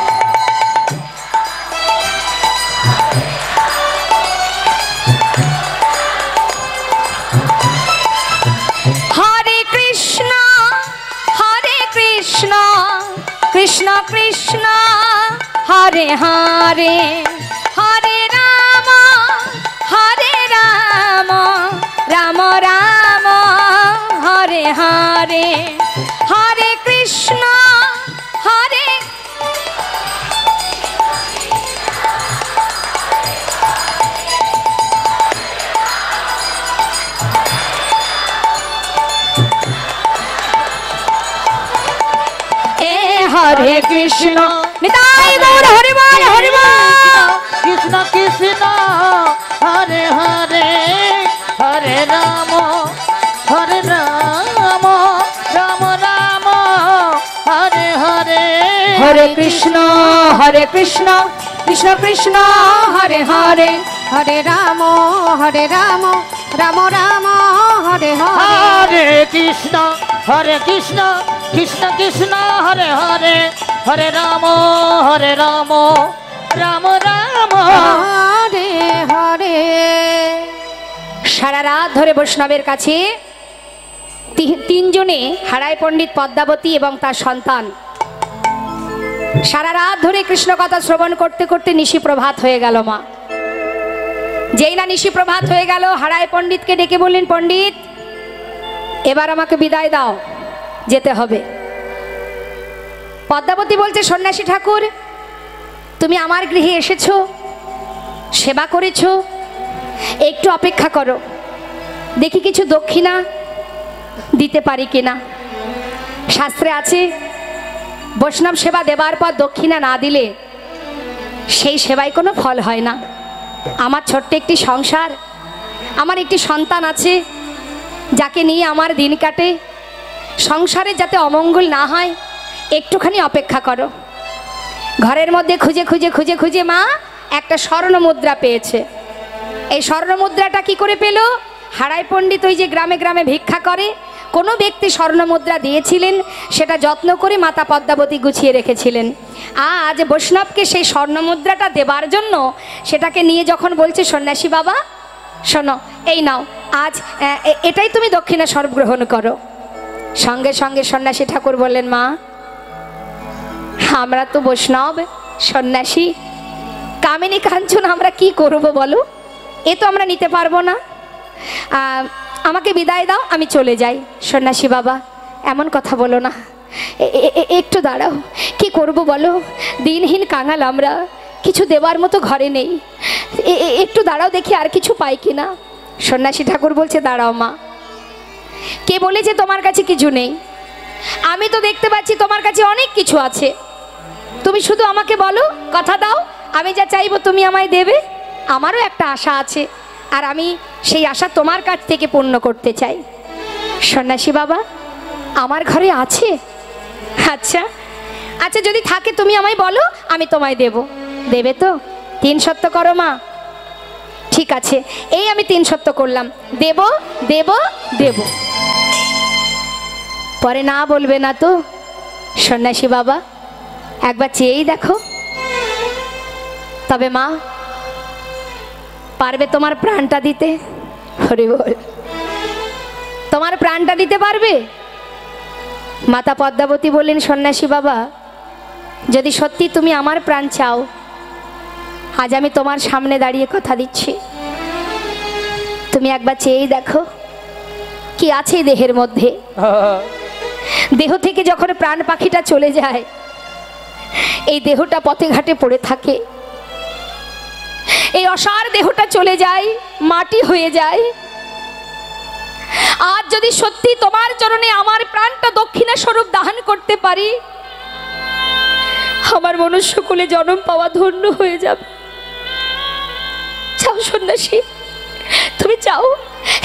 হরে কৃষ্ণ কৃষ্ণ কৃষ্ণ হরে হরে হরে রাম রাম রাম হরে হরে হরে কৃষ্ণ হরে হরে কৃষ্ণ নিতাই গৌর হরি বল হরি বল। কৃষ্ণ কৃষ্ণ হরে হরে হরে রাম রাম রাম হরে হরে হরে কৃষ্ণ কৃষ্ণ কৃষ্ণ হরে হরে হরে রাম রাম রাম হরে হরে হরে কৃষ্ণ কৃষ্ণ কৃষ্ণ হরে হরে হরে রাম রাম রাম হরে হরে। সারা রাত ধরে বৈষ্ণবের কাছে তিনজনে হারায় পণ্ডিত পদ্মাবতী এবং তার সন্তান সারা রাত ধরে কৃষ্ণ কথা শ্রবণ করতে করতে নিশি প্রভাত হয়ে গেল। মা যেই না নিশি প্রভাত হয়ে গেল, হারায় পণ্ডিতকে ডেকে বললেন, পণ্ডিত এবার আমাকে বিদায় দাও, যেতে হবে। পদ্মাবতী বলছে, সন্ন্যাসী ঠাকুর তুমি আমার গৃহে এসেছো, সেবা করেছো, একটু অপেক্ষা করো, দেখি কিছু দক্ষিণা দিতে পারি কিনা। শাস্ত্রে আছে বৈষ্ণব সেবা দেবার পর দক্ষিণা না দিলে সেই সেবায় কোনো ফল হয় না। আমার ছোট্ট একটি সংসার, আমার একটি সন্তান আছে যাকে নিয়ে আমার দিন কাটে, সংসারে যাতে অমঙ্গল না হয়, একটুখানি অপেক্ষা করো। ঘরের মধ্যে খুঁজে খুঁজে খুঁজে খুঁজে মা একটা স্বর্ণ মুদ্রা পেয়েছে। এই স্বর্ণ মুদ্রাটা কি করে পেল? হারায় পণ্ডিত ওই যে গ্রামে গ্রামে ভিক্ষা করে, কোনো ব্যক্তি স্বর্ণ মুদ্রা দিয়েছিলেন, সেটা যত্ন করে মাতা পদ্মাবতী গুছিয়ে রেখেছিলেন। আজ বৈষ্ণবকে সেই স্বর্ণ মুদ্রাটা দেবার জন্য সেটাকে নিয়ে যখন বলছে, সন্ন্যাসী বাবা শোনো, এই নাও, আজ এটাই তুমি দক্ষিণা স্বরূপ গ্রহণ করো। সঙ্গে সঙ্গে সন্ন্যাসী ঠাকুর বললেন, মা আমরা তো বৈষ্ণব সন্ন্যাসী, কামিনী কাঞ্চন আমরা কি করব বলো, এ তো আমরা নিতে পারবো না, আমাকে বিদায় দাও, আমি চলে যাই। সন্ন্যাসী বাবা এমন কথা বলো না, একটু দাঁড়াও, কি করব বলো, দিনহীন কাঙাল আমরা, কিছু দেবার মতো ঘরে নেই, একটু দাঁড়াও দেখি আর কিছু পাই কিনা। সন্ন্যাসী ঠাকুর বলছে, দাঁড়াও মা, কে বলেছে তোমার কাছে কিছু নেই? আমি তো দেখতে পাচ্ছি তোমার কাছে অনেক কিছু আছে, তুমি শুধু আমাকে বলো, কথা দাও, আমি যা চাইবো তুমি আমায় দেবে। আমারও একটা আশা আছে, আর আমি সেই আশা তোমার কাছ থেকে পূর্ণ করতে চাই। সন্ন্যাসী বাবা আমার ঘরে আছে? আচ্ছা আচ্ছা, যদি থাকে তুমি আমায় বলো, আমি তোমায় দেব। দেবে তো? 3 সত্য করো মা। ঠিক আছে, এই আমি 3 সত্য করলাম, দেব দেব দেব। পরে না বলবে না তো? সন্ন্যাসী বাবা একবার চেয়েই দেখো। তবে মা পারবে তোমার প্রাণটা দিতে? হরি বল। তোমার প্রাণটা দিতে পারবে? মাতা পদ্মাবতী বললেন, সন্ন্যাসী বাবা যদি সত্যি তুমি আমার প্রাণ চাও, আজ আমি তোমার সামনে দাঁড়িয়ে কথা দিচ্ছি, তুমি একবার চেয়েই দেখো কি আছে এই দেহের মধ্যে। দেহ থেকে যখন প্রাণ পাখিটা চলে যায়, এই দেহটা পথে ঘাটে পড়ে থাকে, এই অসার দেহটা চলে যায়, মাটি হয়ে যায়। আজ যদি সত্যি তোমার চরণে আমার প্রাণটা দক্ষিণা স্বরূপ দান করতে পারি, আমার মনুষ্য কুলে জন্ম পাওয়া ধন্য হয়ে যাবে। সন্ন্যাসী, তুমি চাও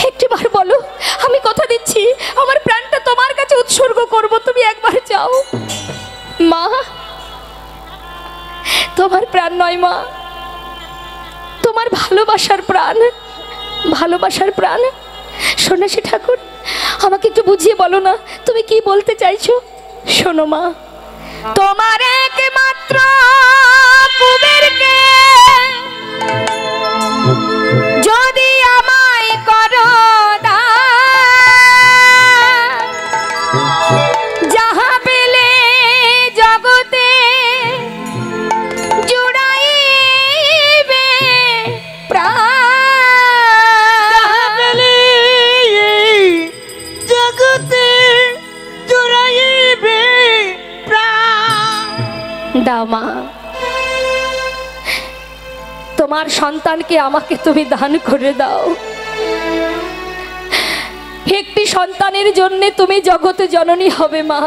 একটিবার বলো, আমি কথা দিচ্ছি আমার প্রাণটা তোমার কাছে উৎসর্গ করব, তুমি একবার চাও। মা, তোমার প্রাণ নয় মা, তোমার ভালোবাসার প্রাণ, ভালোবাসার প্রাণ। সন্ন্যাসী ঠাকুর, আমাকে একটু বুঝিয়ে বলো না তুমি কি বলতে চাইছো। শোনো মা, তোমার একমাত্র কুবেরকে যদি আমায় করো দান, যাহা পেলে জগতে জুড়াইবে প্রাণ, জগতে জুড়াইবে প্রাণ। দাও মা, তোমার সন্তানকে আমাকে তুমি দান করে দাও। একটি সন্তানের জন্য তুমি জগতে জননী হবে মা,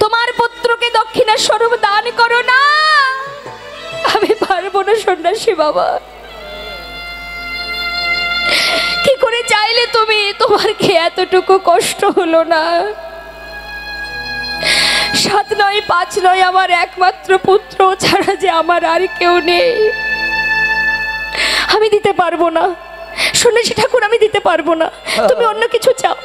তোমার পুত্রকে দক্ষিণা স্বরূপ দান করো না। আমি পারবো না সন্ন্যাসী বাবা, কি করে চাইলে তুমি, তোমার কি এতটুকু কষ্ট হলো না? 7 নয় 5 নয়, আমার একমাত্র পুত্র ছাড়া যে আমার আর কেউ নেই। আমি দিতে পারবো না সন্ন্যাসী ঠাকুর, আমি দিতে পারবো না। তুমি অন্য কিছু চাও,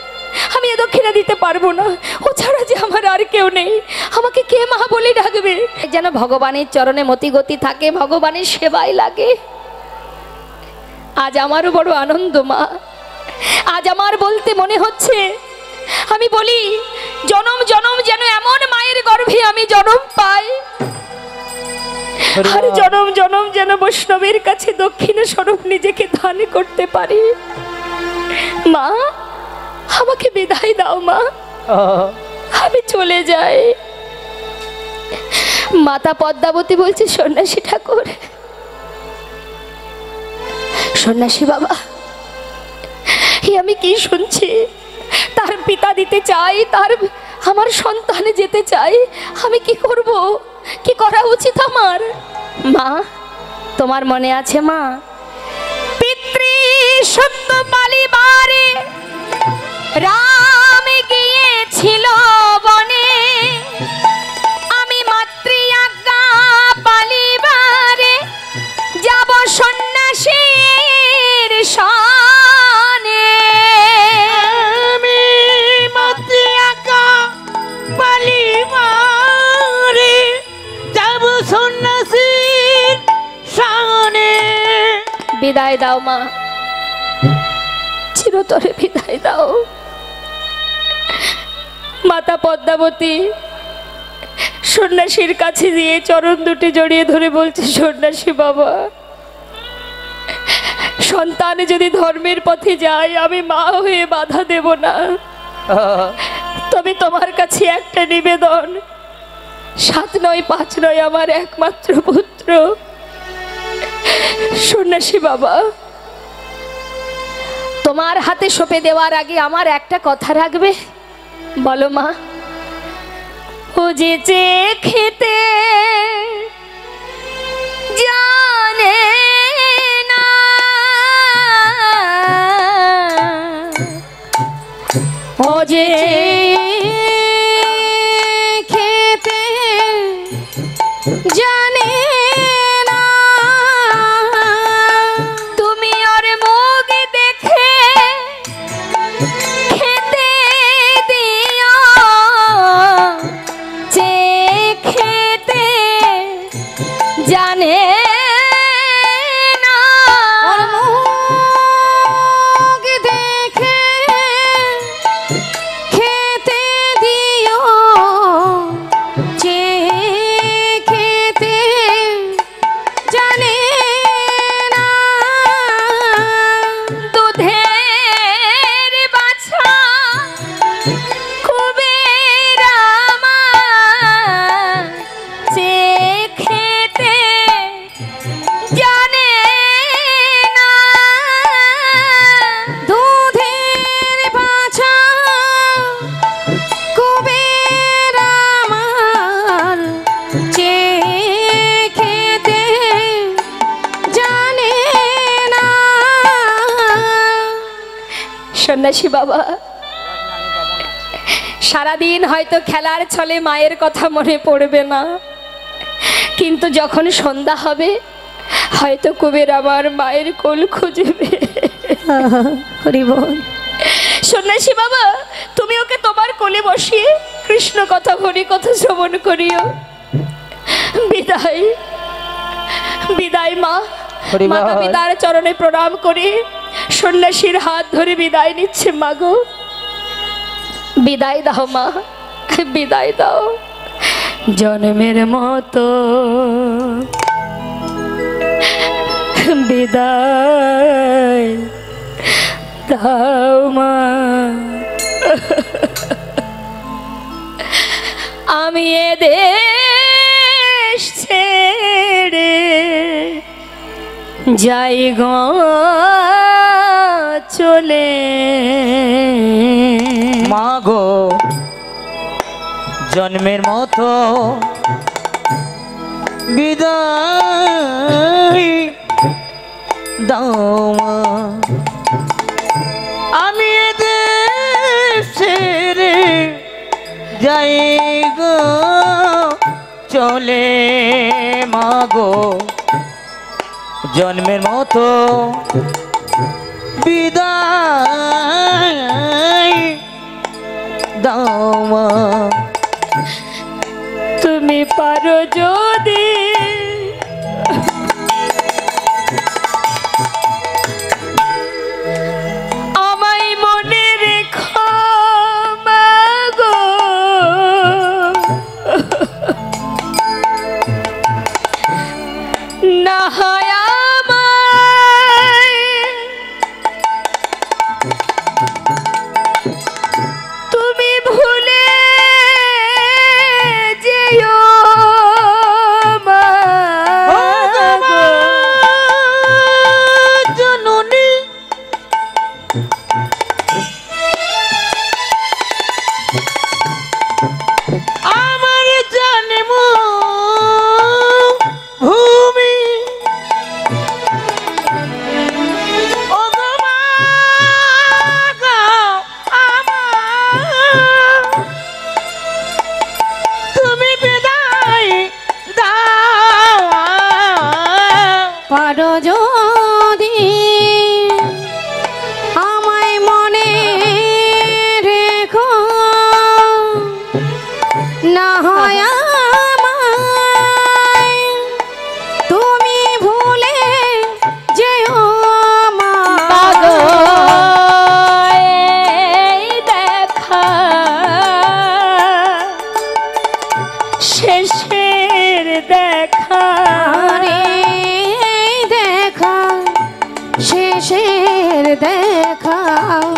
আমি এ দক্ষিণা দিতে পারবো না। ও ছাড়া যে আমার আর কেউ নেই, আমাকে কে মা বলে ডাকবে? যেন ভগবানের চরণে মতি গতি থাকে, ভগবানের সেবায় লাগে। আজ আমারও বড় আনন্দ মা, আজ আমার বলতে মনে হচ্ছে, আমি বলি জনম জনম যেন এমন মায়ের গর্ভে আমি জন্ম পাই, আর জনম জনম যেন বৈষ্ণবের কাছে দক্ষিণা স্বরূপ নিজেকে দান করতে পারি। মা, আমাকে বিদায় দাও মা, আমি চলে যাই। মাতা পদ্মাবতী বলছে, সন্ন্যাসী ঠাকুর, সন্ন্যাসী বাবা, আমি কি শুনছি? তার পিতা দিতে চাই, তার আমার সন্তান যেতে চাই, আমি কি করব? কি করা উচিত আমার? মা, তোমার মনে আছে মা, পিতৃ সত্য পালিবারে রাম গিয়েছিল বনে, আমি মাতৃ আজ্ঞা পালিবারে যাব সন্ন্যাসীর সনে। আমি মাতৃ আজ্ঞা পালিবারে যাব সন্ন্যাসীর সনে। বিদায় দাও মা, চিরতরে বিদায় দাও। মাতা পদ্মাবতী সন্ন্যাসীর কাছে দিয়ে চরণ দুটি জড়িয়ে ধরে বলছে, সন্ন্যাসী বাবা, সন্তান যদি ধর্মের পথে যায় আমি মা হয়ে বাধা দেব না, তবে তোমার কাছে একটা নিবেদন, 7 নয় 5 নয়, আমার একমাত্র পুত্র। সন্ন্যাসী বাবা, তোমার হাতে সঁপে দেওয়ার আগে আমার একটা কথা রাখবে? বলো মা। ও যে খেতে জানে না, ও যে খেতে জানে না, তুমি ওর মুখ দেখে খেতে দিও, যে খেতে জানে না, ওর মুখ দেখে খেতে সন্ন্যাসী বাবা, সারাদিন হয়তো খেলার ছলে মায়ের কথা মনে পড়বে না, কিন্তু যখন সন্ধ্যা হবে হয়তো কুবের আমার মায়ের কোল খুঁজবে। হরি বল। সন্ন্যাসী বাবা, তুমি ওকে তোমার কোলে বসিয়ে কৃষ্ণ কথা হরি কথা শ্রবণ করিও। বিদায়, বিদায় মা। হরি বল। মাতা পিতার চরণে প্রণাম করে সন্ন্যাসীর হাত ধরে বিদায় নিচ্ছে। মাগো বিদায় দাও মা, বিদায় দাও। জন্মের মতো বিদায় দাও মা, আমি এ দেশ ছেড়ে যাই গো চলে। মা গো জন্মের মতো বিদায় দাও মা, আমি এদের ছেড়ে যাই গো চলে। মা গো জন্মের মতো বিদায় দাও মা, তুমি পারো যদি আমায় মনে রেখো মাগো, না হয় আমায় তুমি ভুলে যেও মা গো। জননী আমার জন্ম ভূমি, ও গো মা গো আমার, তুমি বিদায় দাও। পারো যদি আমায় মনে রেখো, না হয় আমায় তুমি ভুলে যেও মা গো এই দেখা শেষের দেখা, রে দেখা শেষের দেখা,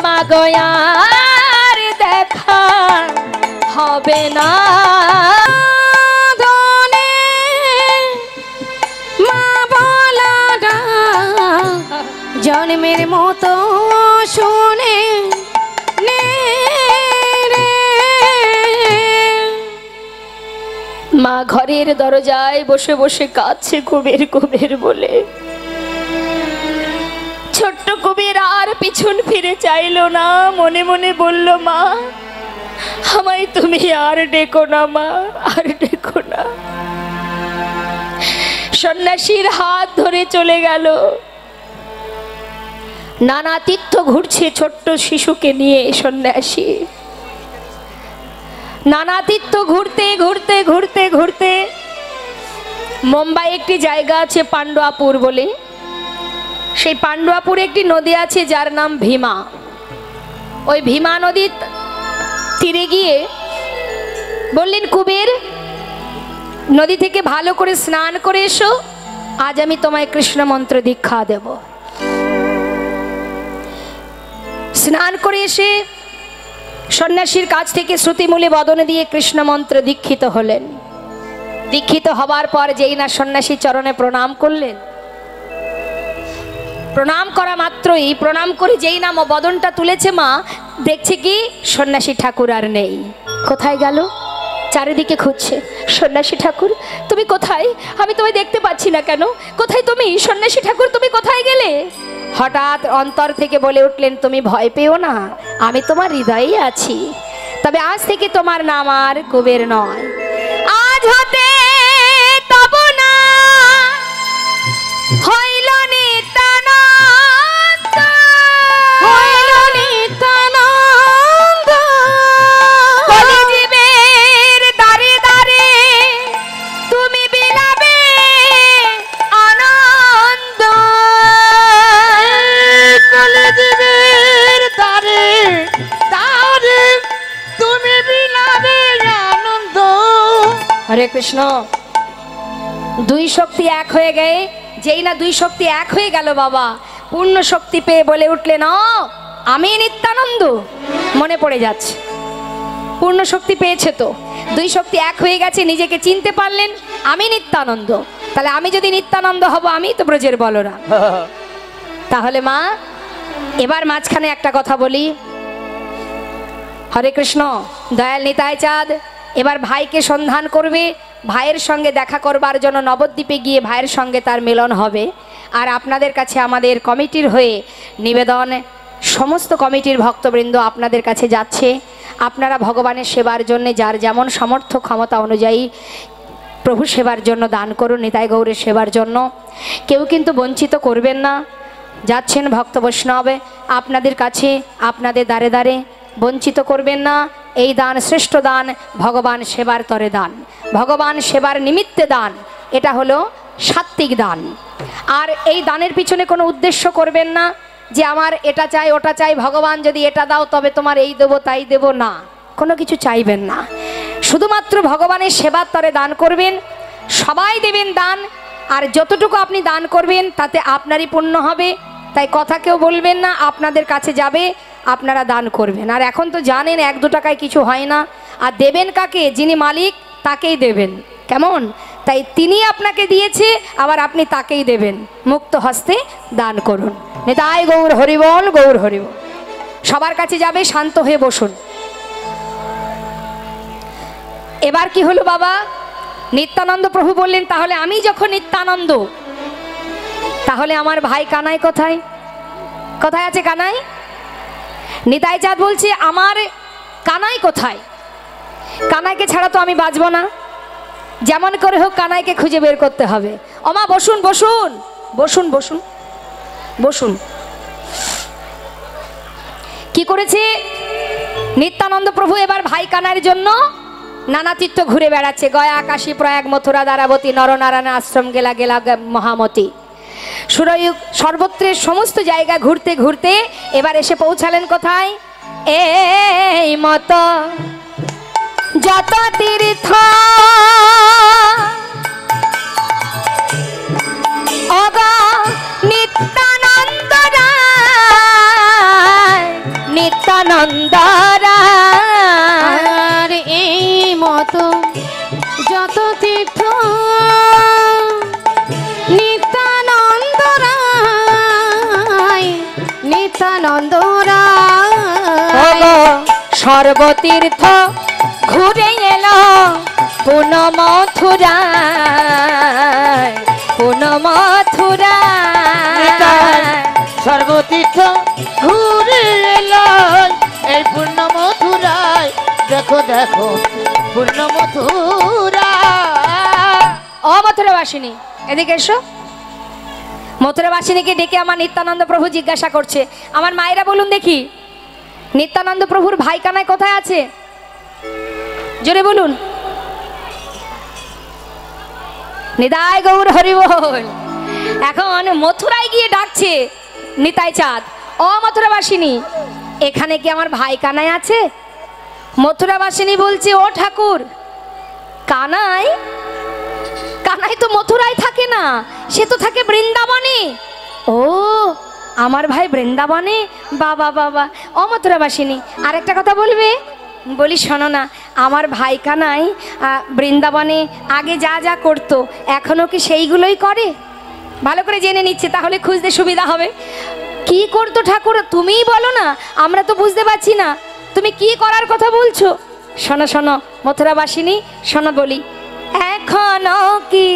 মাগো আর দেখা হবে না। ধনে মা বলাটা জন্মের মতো শুনে নে রে। মা ঘরের দরজায় বসে বসে কাঁদছে কুবের কুবের বলে। ছোট্ট কুবের আর পিছন ফিরে চাইলো না, মনে মনে বলল মা আমায় তুমি আর ডেকো না মা, আর ডেকো না। সন্ন্যাসীর হাত ধরে চলে গেল। নানা তীর্থ ঘুরছে ছোট্ট শিশুকে নিয়ে সন্ন্যাসী। নানা তীর্থ ঘুরতে ঘুরতে ঘুরতে ঘুরতে মুম্বাই একটি জায়গা আছে পান্ডুয়াপুর বলে, সেই পান্ডুয়াপুরে একটি নদী আছে যার নাম ভীমা। ওই ভীমা নদীর তীরে গিয়ে বললেন কুবের নদী থেকে ভালো করে স্নান করে এসো, আজ আমি তোমায় কৃষ্ণ মন্ত্র দীক্ষা দেব। স্নান করে এসে সন্ন্যাসীর কাছ থেকে শ্রুতিমূলে বদনে দিয়ে কৃষ্ণ মন্ত্র দীক্ষিত হলেন। দীক্ষিত হবার পর যেই না সন্ন্যাসী চরণে প্রণাম করলেন, প্রণাম করা মাত্রই প্রণাম করে যেই না বদনটা তুলেছে মা, দেখছে কি সন্ন্যাসী ঠাকুর আর নেই। কোথায় গেল? চারিদিকে খুঁজছে। সন্ন্যাসী ঠাকুর তুমি কোথায়? আমি তোমায় দেখতে পাচ্ছি না কেন? কোথায় তুমি? সন্ন্যাসী ঠাকুর তুমি কোথায় গেলে? হঠাৎ অন্তর থেকে বলে উঠলেন, তুমি ভয় পেও না, আমি তোমার হৃদয়েই আছি। তবে আজ থেকে তোমার নাম আর কুবের নয়, আজ হতে তব না হইল নিত্যানন্দ, হইল নিত্যানন্দ। কলিজীবের দ্বারে দ্বারে তুমি বিলাবে আনন্দ। কলিজীবের দ্বারে দ্বারে তুমি বিলাবে আনন্দ। হরে কৃষ্ণ। দুই শক্তি এক হয়ে গেছে, যেই না দুই শক্তি এক হয়ে গেল বাবা, পূর্ণ শক্তি পেয়ে বলে উঠলেন, আমি নিত্যানন্দ। মনে পড়ে যাচ্ছে, পূর্ণ শক্তি পেয়েছে তো, দুই শক্তি এক হয়ে গেছে, নিজেকে চিনতে পারলেন, আমি নিত্যানন্দ। তাহলে আমি যদি নিত্যানন্দ হব, আমি তো ব্রজের বলরাম। তাহলে মা, এবার মাঝখানে একটা কথা বলি। হরে কৃষ্ণ। দয়াল নিতাই চাঁদ এবার ভাইকে সন্ধান করবে, ভাইয়ের সঙ্গে দেখা করবার জন্য নবদ্বীপে গিয়ে ভাইয়ের সঙ্গে তার মিলন হবে। আর আপনাদের কাছে আমাদের কমিটির হয়ে নিবেদন, সমস্ত কমিটির ভক্তবৃন্দ আপনাদের কাছে যাচ্ছে, আপনারা ভগবানের সেবার জন্য যার যেমন সামর্থ্য ক্ষমতা অনুযায়ী প্রভু সেবার জন্য দান করুন, নিতাই গৌরের সেবার জন্য। কেউ কিন্তু বঞ্চিত করবেন না। যাচ্ছেন ভক্ত বৈষ্ণব আপনাদের কাছে, আপনাদের দ্বারে দ্বারে, বঞ্চিত করবেন না। এই দান শ্রেষ্ঠ দান, ভগবান সেবার তরে দান, ভগবান সেবার নিমিত্তে দান। এটা হলো সাত্ত্বিক দান। আর এই দানের পিছনে কোনো উদ্দেশ্য করবেন না যে আমার এটা চাই ওটা চাই, ভগবান যদি এটা দাও তবে তোমার এই দেবো তাই দেবো, না, কোনো কিছু চাইবেন না। শুধুমাত্র ভগবানের সেবার তরে দান করবেন, সবাই দেবেন দান। আর যতটুকু আপনি দান করবেন তাতে আপনারই পুণ্য হবে। তাই কথা কেউ বলবেন না, আপনাদের কাছে যাবে, আপনারা দান করবেন। আর এখন তো জানেন 1-2 টাকায় কিছু হয় না। আর দেবেন কাকে? যিনি মালিক তাকেই দেবেন, কেমন? তাই তিনি আপনাকে দিয়েছে, আবার আপনি তাকেই দেবেন। মুক্ত হস্তে দান করুন। নিতাই গৌর হরিবল, গৌর হরিবল। সবার কাছে যাবে, শান্ত হয়ে বসুন। এবার কি হলো বাবা? নিত্যানন্দ প্রভু বললেন, তাহলে আমি যখন নিত্যানন্দ, তাহলে আমার ভাই কানাই কোথায়? কোথায় আছে কানাই? নিতাই চাঁদ বলছে, আমার কানাই কোথায়? কানাইকে ছাড়া তো আমি বাঁচব না, যেমন করে হোক কানাইকে খুঁজে বের করতে হবে। ওমা বসুন বসুন বসুন বসুন বসুন। কি করেছে নিত্যানন্দ প্রভু? এবার ভাই কানাইয়ের জন্য নানা তীর্থ ঘুরে বেড়াচ্ছে। গয়া, কাশী, প্রয়াগ, মথুরা, দ্বারাবতী, নরনারায়ণ আশ্রম গেলা গেলা মহামতি, সুরয়ুগ, সর্বত্রের সমস্ত জায়গা ঘুরতে ঘুরতে এবার এসে পৌঁছালেন কোথায়? এই মতো যত তীর্থ অগা নিত্যানন্দ রায়, নিত্যানন্দ আর এই মতো যত তীর্থ নিত্যানন্দ রায়, নিত্যানন্দ রায় সর্বতীর্থ ঘুরে এলো পুন মথুরায়, পুন মথুরায়। সর্বতীর্থ ঘুরে এলো এই পূর্ণ মথুরায়, দেখো দেখো পূর্ণ মথুরা। ও মথুরাবাসিনী, এদিকে এসো। মথুরাবাসিনীকে ডেকে আমার নিত্যানন্দ প্রভু জিজ্ঞাসা করছে, আমার মায়েরা বলুন দেখি, নিত্যানন্দ প্রভুর ভাই কানাই কোথায় আছে? জোরে বলুন। নিতাই গৌর হরিবল। এখন মথুরায় গিয়ে ডাকছে নিতাই চাঁদ, ও মথুরাবাসিনী, এখানে কি আমার ভাই কানাই আছে? মথুরাবাসিনী বলছে, ও ঠাকুর, কানাই? কানাই তো মথুরায় থাকে না, সে তো থাকে বৃন্দাবনে। ও, আমার ভাই বৃন্দাবনে? বাবা বাবা। ও মথুরাবাসিনী, আরেকটা কথা বলবে? বলি শোনো না, আমার ভাই কানাই বৃন্দাবনে আগে যা যা করতো এখনো কি সেইগুলোই করে? ভালো করে জেনে নিচ্ছে, তাহলে খুঁজতে সুবিধা হবে। কি করতো ঠাকুর তুমিই বলো না, আমরা তো বুঝতে পারছি না তুমি কি করার কথা বলছো। শোনো শোনো মথুরাবাসিনী, শোনো বলি, এখনো কি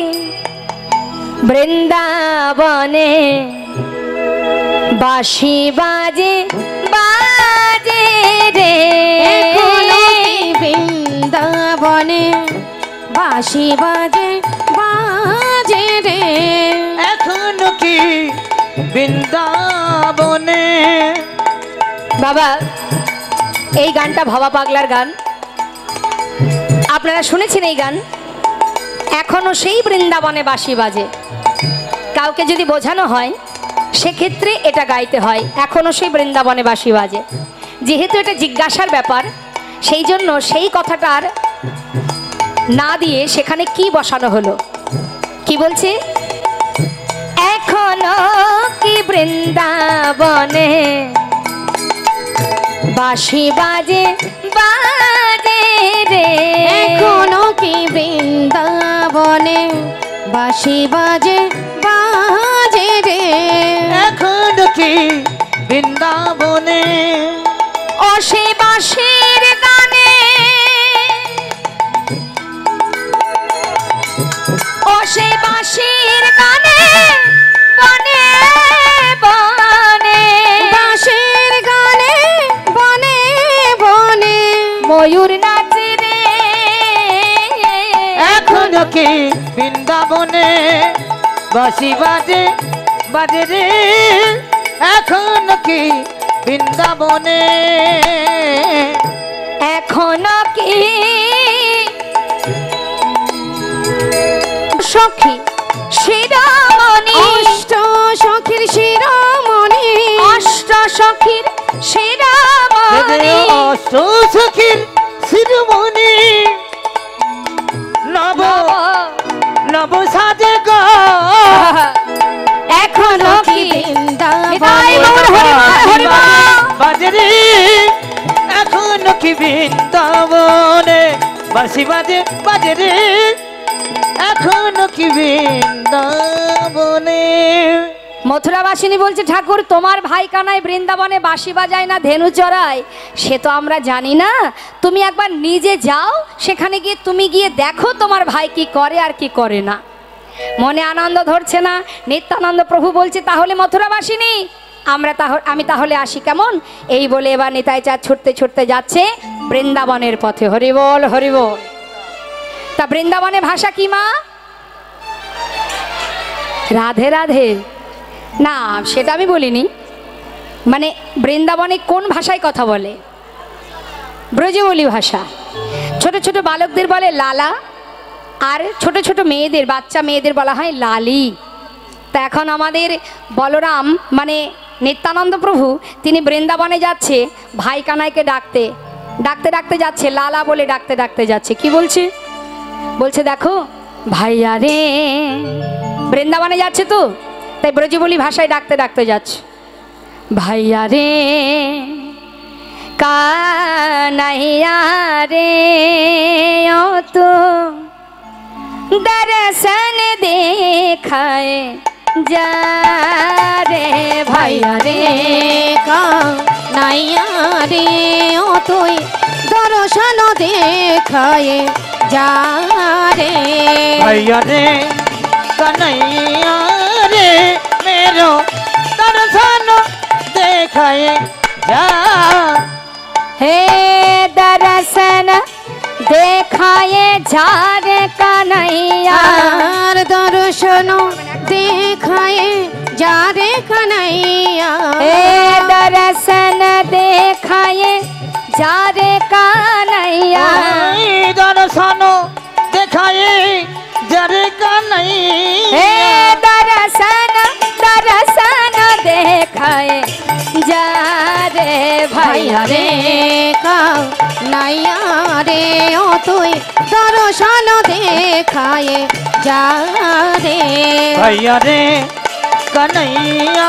বৃন্দাবনে বাঁশি বাজে বাজে রে এখনো কি বৃন্দাবনে বাঁশি বাজে বাজে রে এখনো কি বৃন্দাবনে। বাবা এই গানটা ভবা পাগলার গান, আপনারা শুনেছেন এই গান। এখনো সেই বৃন্দাবনে বাঁশি বাজে। কাউকে যদি বোঝানো হয় সেক্ষেত্রে এটা গাইতে হয়, এখনো সেই বৃন্দাবনে বাঁশি বাজে। যেহেতু এটা জিজ্ঞাসার ব্যাপার, সেই জন্য সেই কথাটার না দিয়ে সেখানে কি বসানো হলো, কি বলছে? এখনো কি বৃন্দাবনে বাঁশি বাজে বাজে রে এখনো কি বৃন্দাবনে বাঁশি বাজে বাজে রে এখনো কি বৃন্দাবনে ও সে বাঁশির গানে ও সে বাঁশির গানে বনে বনে বাঁশির গানে বনে বনে ময়ূর নাচে রে এখনো কি বৃন্দাবনে বাঁশি বাজে বাজে রে এখনো কি বৃন্দাবনে এখনো কি সখী শিরোমণি অষ্ট সখীর শিরোমণি অষ্ট সখীর শিরোমণি অষ্ট সখীর শিরোমণি নব নব সাজে গো এখনো কি নিতাই বৃন্দাবনে গৌর হরিবল হরিবল বাজে রে এখনো কি বৃন্দাবনে বাঁশি বাজে বাজে রে এখনো কি বৃন্দাবনে। মথুরাবাসিনী বলছে, ঠাকুর তোমার ভাই কানাই বৃন্দাবনে বাঁশি বাজায় না ধেনু চড়ায়, সে তো আমরা জানি না। তুমি একবার নিজে যাও, সেখানে গিয়ে তুমি গিয়ে দেখো তোমার ভাই কি করে আর কি করে না। মনে আনন্দ ধরছে না। নিত্যানন্দ প্রভু বলছে, তাহলে মথুরাবাসিনী আমি তাহলে আসি কেমন? এই বলে এবার নিতাই চাঁদ ছুটতে ছুটতে যাচ্ছে বৃন্দাবনের পথে। হরিবল হরিবল। তা বৃন্দাবনে ভাষা কি মা? রাধে রাধে না, সেটা আমি বলিনি। মানে বৃন্দাবনে কোন ভাষায় কথা বলে? ব্রজবলি ভাষা। ছোট ছোট বালকদের বলে লালা, আর ছোট ছোট মেয়েদের, বাচ্চা মেয়েদের বলা হয় লালি। তা এখন আমাদের বলরাম মানে নিত্যানন্দ প্রভু তিনি বৃন্দাবনে যাচ্ছে ভাই কানাইকে ডাকতে ডাকতে ডাকতে যাচ্ছে, লালা বলে ডাকতে ডাকতে যাচ্ছে। কি বলছে? বলছে দেখো ভাইয়া রে, বৃন্দাবনে যাচ্ছে তো, তাই ব্রজবলি ভাষায় ডাকতে ডাকতে যাচ্ছে, ভাইয়া রে কানাইয়া রে ও তো दर्शन देखाए जा रे भैया रे কানাইয়া রে ও তুই দর্শন দেখায়ে যা রে भैया रे कन्हैया रे मेरो दर्शन देखाए जा। हे दर्शन देखाए जा रे कन्हैया আর দর্শন দেখায়ে যা রে কানাইয়া हे दर्शन देखाए जा रे कन्हैया दर्शन देखाए जरे कन्हैया हे दर्शन दर्शन देखाए जा रे भैया ভাইয়া রে কানাইয়া রে ও তুই দর্শন দেখায়ে যা রে भैया रे कन्हैया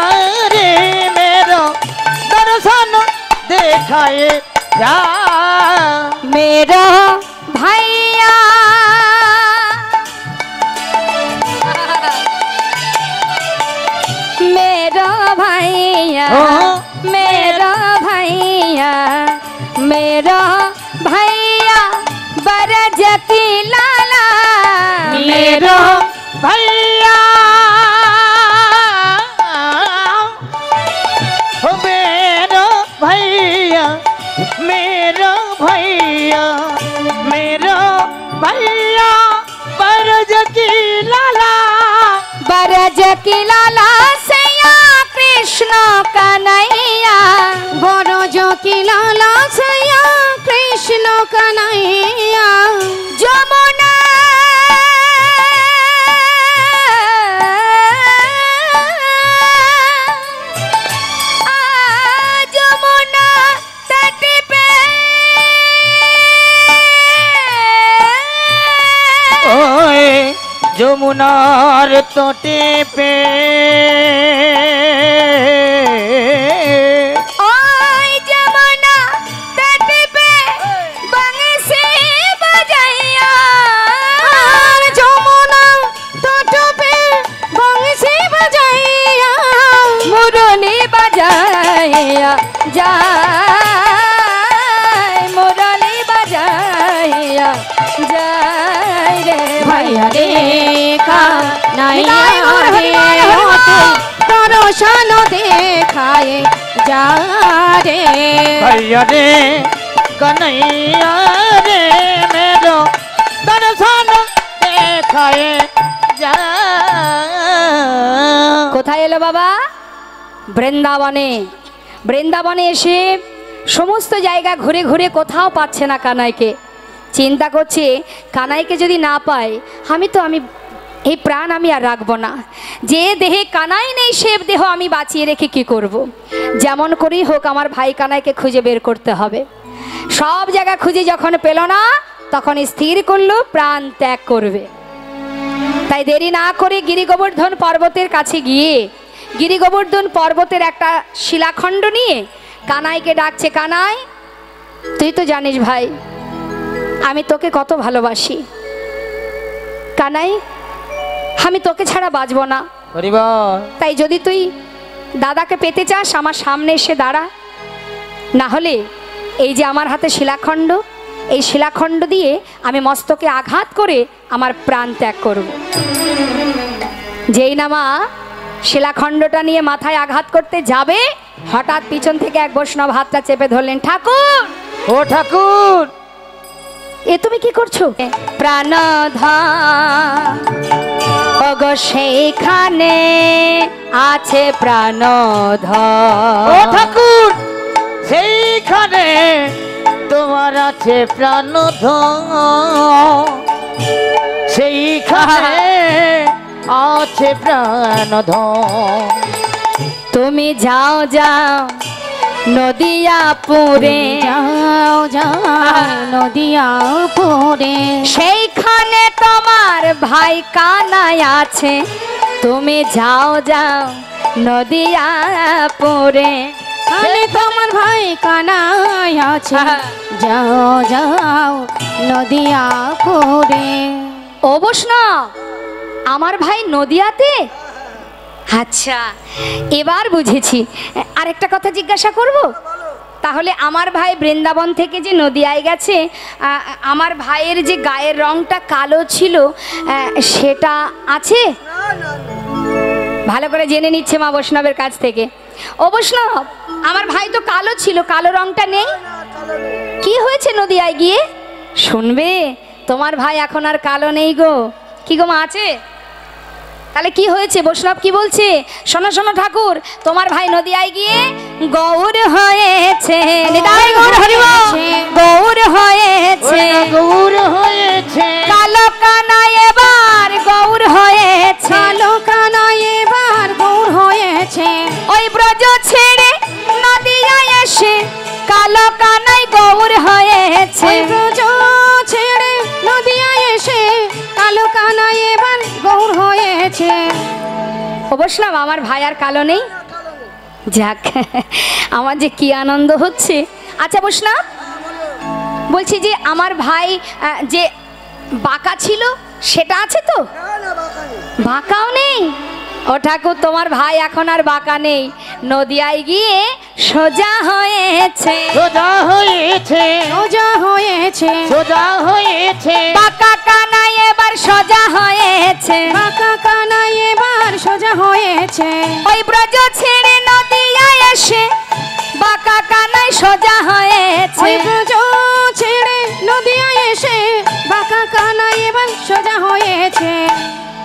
रे मेरो दर्शन देखाए जा। मेरा भैया मेरा भैया मेरा भैया मेरा भैया बरजती लाला मेरो भैया मेरा भैया बरज की लाला बरज की लाला सैया कृष्ण कन्हैया बरज की लाला सैया कृष्ण कन्हैया যমুনা যমুনা তটে পে ओए যমুনার তটে पे ওই যমুনা তটে পে বংশী বাজাইয়া আর যমুনা তট পে বংশী বাজাইয়া মুরলি বাজাইয়া যায় মুরলি বাজাইয়া যায় রে भैया देखा नैया रे दर्शन देखाए जा रे भैया रे कन्हैया रे मेरो दर्शन देखाए जा কোথায় এলো বাবা? বৃন্দাবনে। বৃন্দাবনে এসে সমস্ত জায়গা ঘুরে ঘুরে কোথাও পাচ্ছে না কানাইকে। চিন্তা করছে কানাইকে যদি না পাই আমি এই প্রাণ আমি আর রাখবো না। যে দেহে কানাই নেই সে দেহ আমি বাঁচিয়ে রেখে কি করব। যেমন করেই হোক আমার ভাই কানাইকে খুঁজে বের করতে হবে। সব জায়গা খুঁজে যখন পেল না তখন স্থির করলো প্রাণ ত্যাগ করবে। তাই দেরি না করে গিরি গোবর্ধন পর্বতের কাছে গিয়ে গিরি গোবর্ধন পর্বতের একটা শিলাখণ্ড নিয়ে কানাইকে ডাকছে, কানাই তুই তো জানিস ভাই আমি তোকে কত ভালোবাসি। কানাই আমি তোকে ছাড়া বাঁচব না। পরিবার তাই যদি তুই দাদাকে পেতে চাস আমার সামনে এসে দাঁড়া, না হলে এই যে আমার হাতে শিলাখণ্ড এই শিলাখণ্ড দিয়ে আমি মস্তকে আঘাত করে আমার প্রাণ ত্যাগ করব। যেই না মা শিলাখণ্ডটা নিয়ে মাথায় আঘাত করতে যাবে হঠাৎ পিছন থেকে এক বৈষ্ণব হাতটা চেপে ধরলেন, ঠাকুর ও ঠাকুর এ তুমি কি করছো? প্রাণধা ওগো সেইখানে আছে প্রাণধা। ও ঠাকুর সেইখানে তোমার আছে প্রাণধন সেইখানে আছে প্রাণধন তুমি যাও যাও নদিয়াপুরে যাও যাও নদিয়াপুরে সেইখানে তোমার ভাই কানাই আছে। তুমি যাও যাও নদিয়াপুরে আরে তোমার ভাই কানাই আছে যাও যাও নদিয়াপুরে। ও বৈষ্ণব আমার ভাই নদিয়াতে? আচ্ছা এবার বুঝেছি। আরেকটা কথা জিজ্ঞাসা করব? তাহলে আমার ভাই বৃন্দাবন থেকে যে নদিয়ায় গেছে আমার ভাইয়ের যে গায়ের রংটা কালো ছিল সেটা আছে? ভালো করে জেনে নিচ্ছে মা বৈষ্ণবের কাছ থেকে। ও বৈষ্ণব আমার ভাই তো কালো ছিল, কালো রংটা নেই, কি হয়েছে নদিয়ায় গিয়ে? শুনবে তোমার ভাই এখন আর কালো নেই গো। কি গো মা আছে? তাহলে কি হয়েছে? বৈষ্ণব কি বলছে শোনো শোনো ঠাকুর, তোমার ভাই নদিয়ায় গিয়ে গৌর হয়েছে, গৌর হয়েছে, গৌর হয়েছে কালো কানাই এবার গৌর হয়েছে, কালো কানাই এবার গৌর হয়েছে। ওই ব্রজ ছেড়ে নদিয়ায় এসে কালো কানাই গৌর হয়েছে। ব্রজ ছেড়ে নদিয়ায় এসে কালো কানাই এবার গৌর হয়েছে। ও বৈষ্ণব আমার ভাই আর কালো নেই? যাক আমার যে কি আনন্দ হচ্ছে। আচ্ছা বৈষ্ণব বলছি যে আমার ভাই যে বাঁকা ছিল সেটা আছে তো? বাঁকাও নেই? ও ঠাকুর তোমার ভাই এখন আর বাঁকা নেই, নদিয়ায় গিয়ে সোজা হয়েছে, সোজা হয়েছে সোজা হয়েছে, সোজা হয়েছে বাঁকা কানাই এবার সোজা হয়েছে, বাঁকা কানাই এবার সোজা হয়েছে। ওই ব্রজ ছেড়ে নদিয়ায় এসে বাঁকা কানাই সোজা হয়েছে। ওই ব্রজ ছেড়ে নদিয়ায় এসে বাঁকা কানাই এবার সোজা হয়েছে।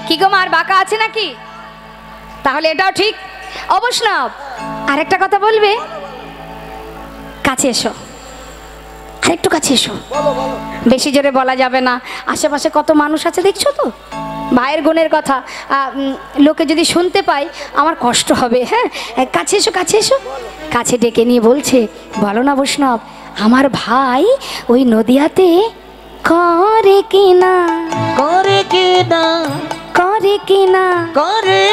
কি গো মার বাঁকা আছে নাকি? তাহলে এটাও ঠিক। অবশ্যই আরেকটা কথা বলবে, কাছে এসো, আরেকটু কাছে এসো। বেশি জোরে বলা যাবে না, আশেপাশে কত মানুষ আছে দেখছো তো। ভাইয়ের গুণের কথা লোকে যদি শুনতে পায় আমার কষ্ট হবে। হ্যাঁ, কাছে এসো, কাছে এসো। কাছে ডেকে নিয়ে বলছে, বলো না বৈষ্ণব, আমার ভাই ওই নদিয়াতে করে কিনা, করে কিনা, করে কিনা, করে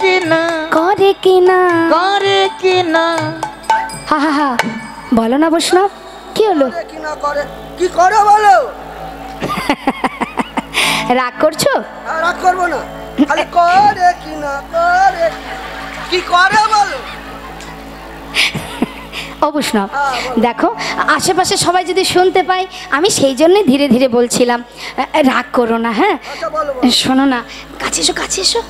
কিনা, করে কিনা, করে কিনা। হা হা হা, বলো না বৈষ্ণব, কি হলো? কি না করে, কি করে বলো? রাগ করছো? আর রাগ করবো না, খালি করে কি না করে, কি করে বলো? অবশ্যই দেখো, আশেপাশে সবাই যদি শুনতে পায়, আমি সেই জন্যই ধীরে ধীরে বলছিলাম। রাগ করো না। হ্যাঁ, আচ্ছা বলো। শোনো না, কাছে এসো, কাছে এসো।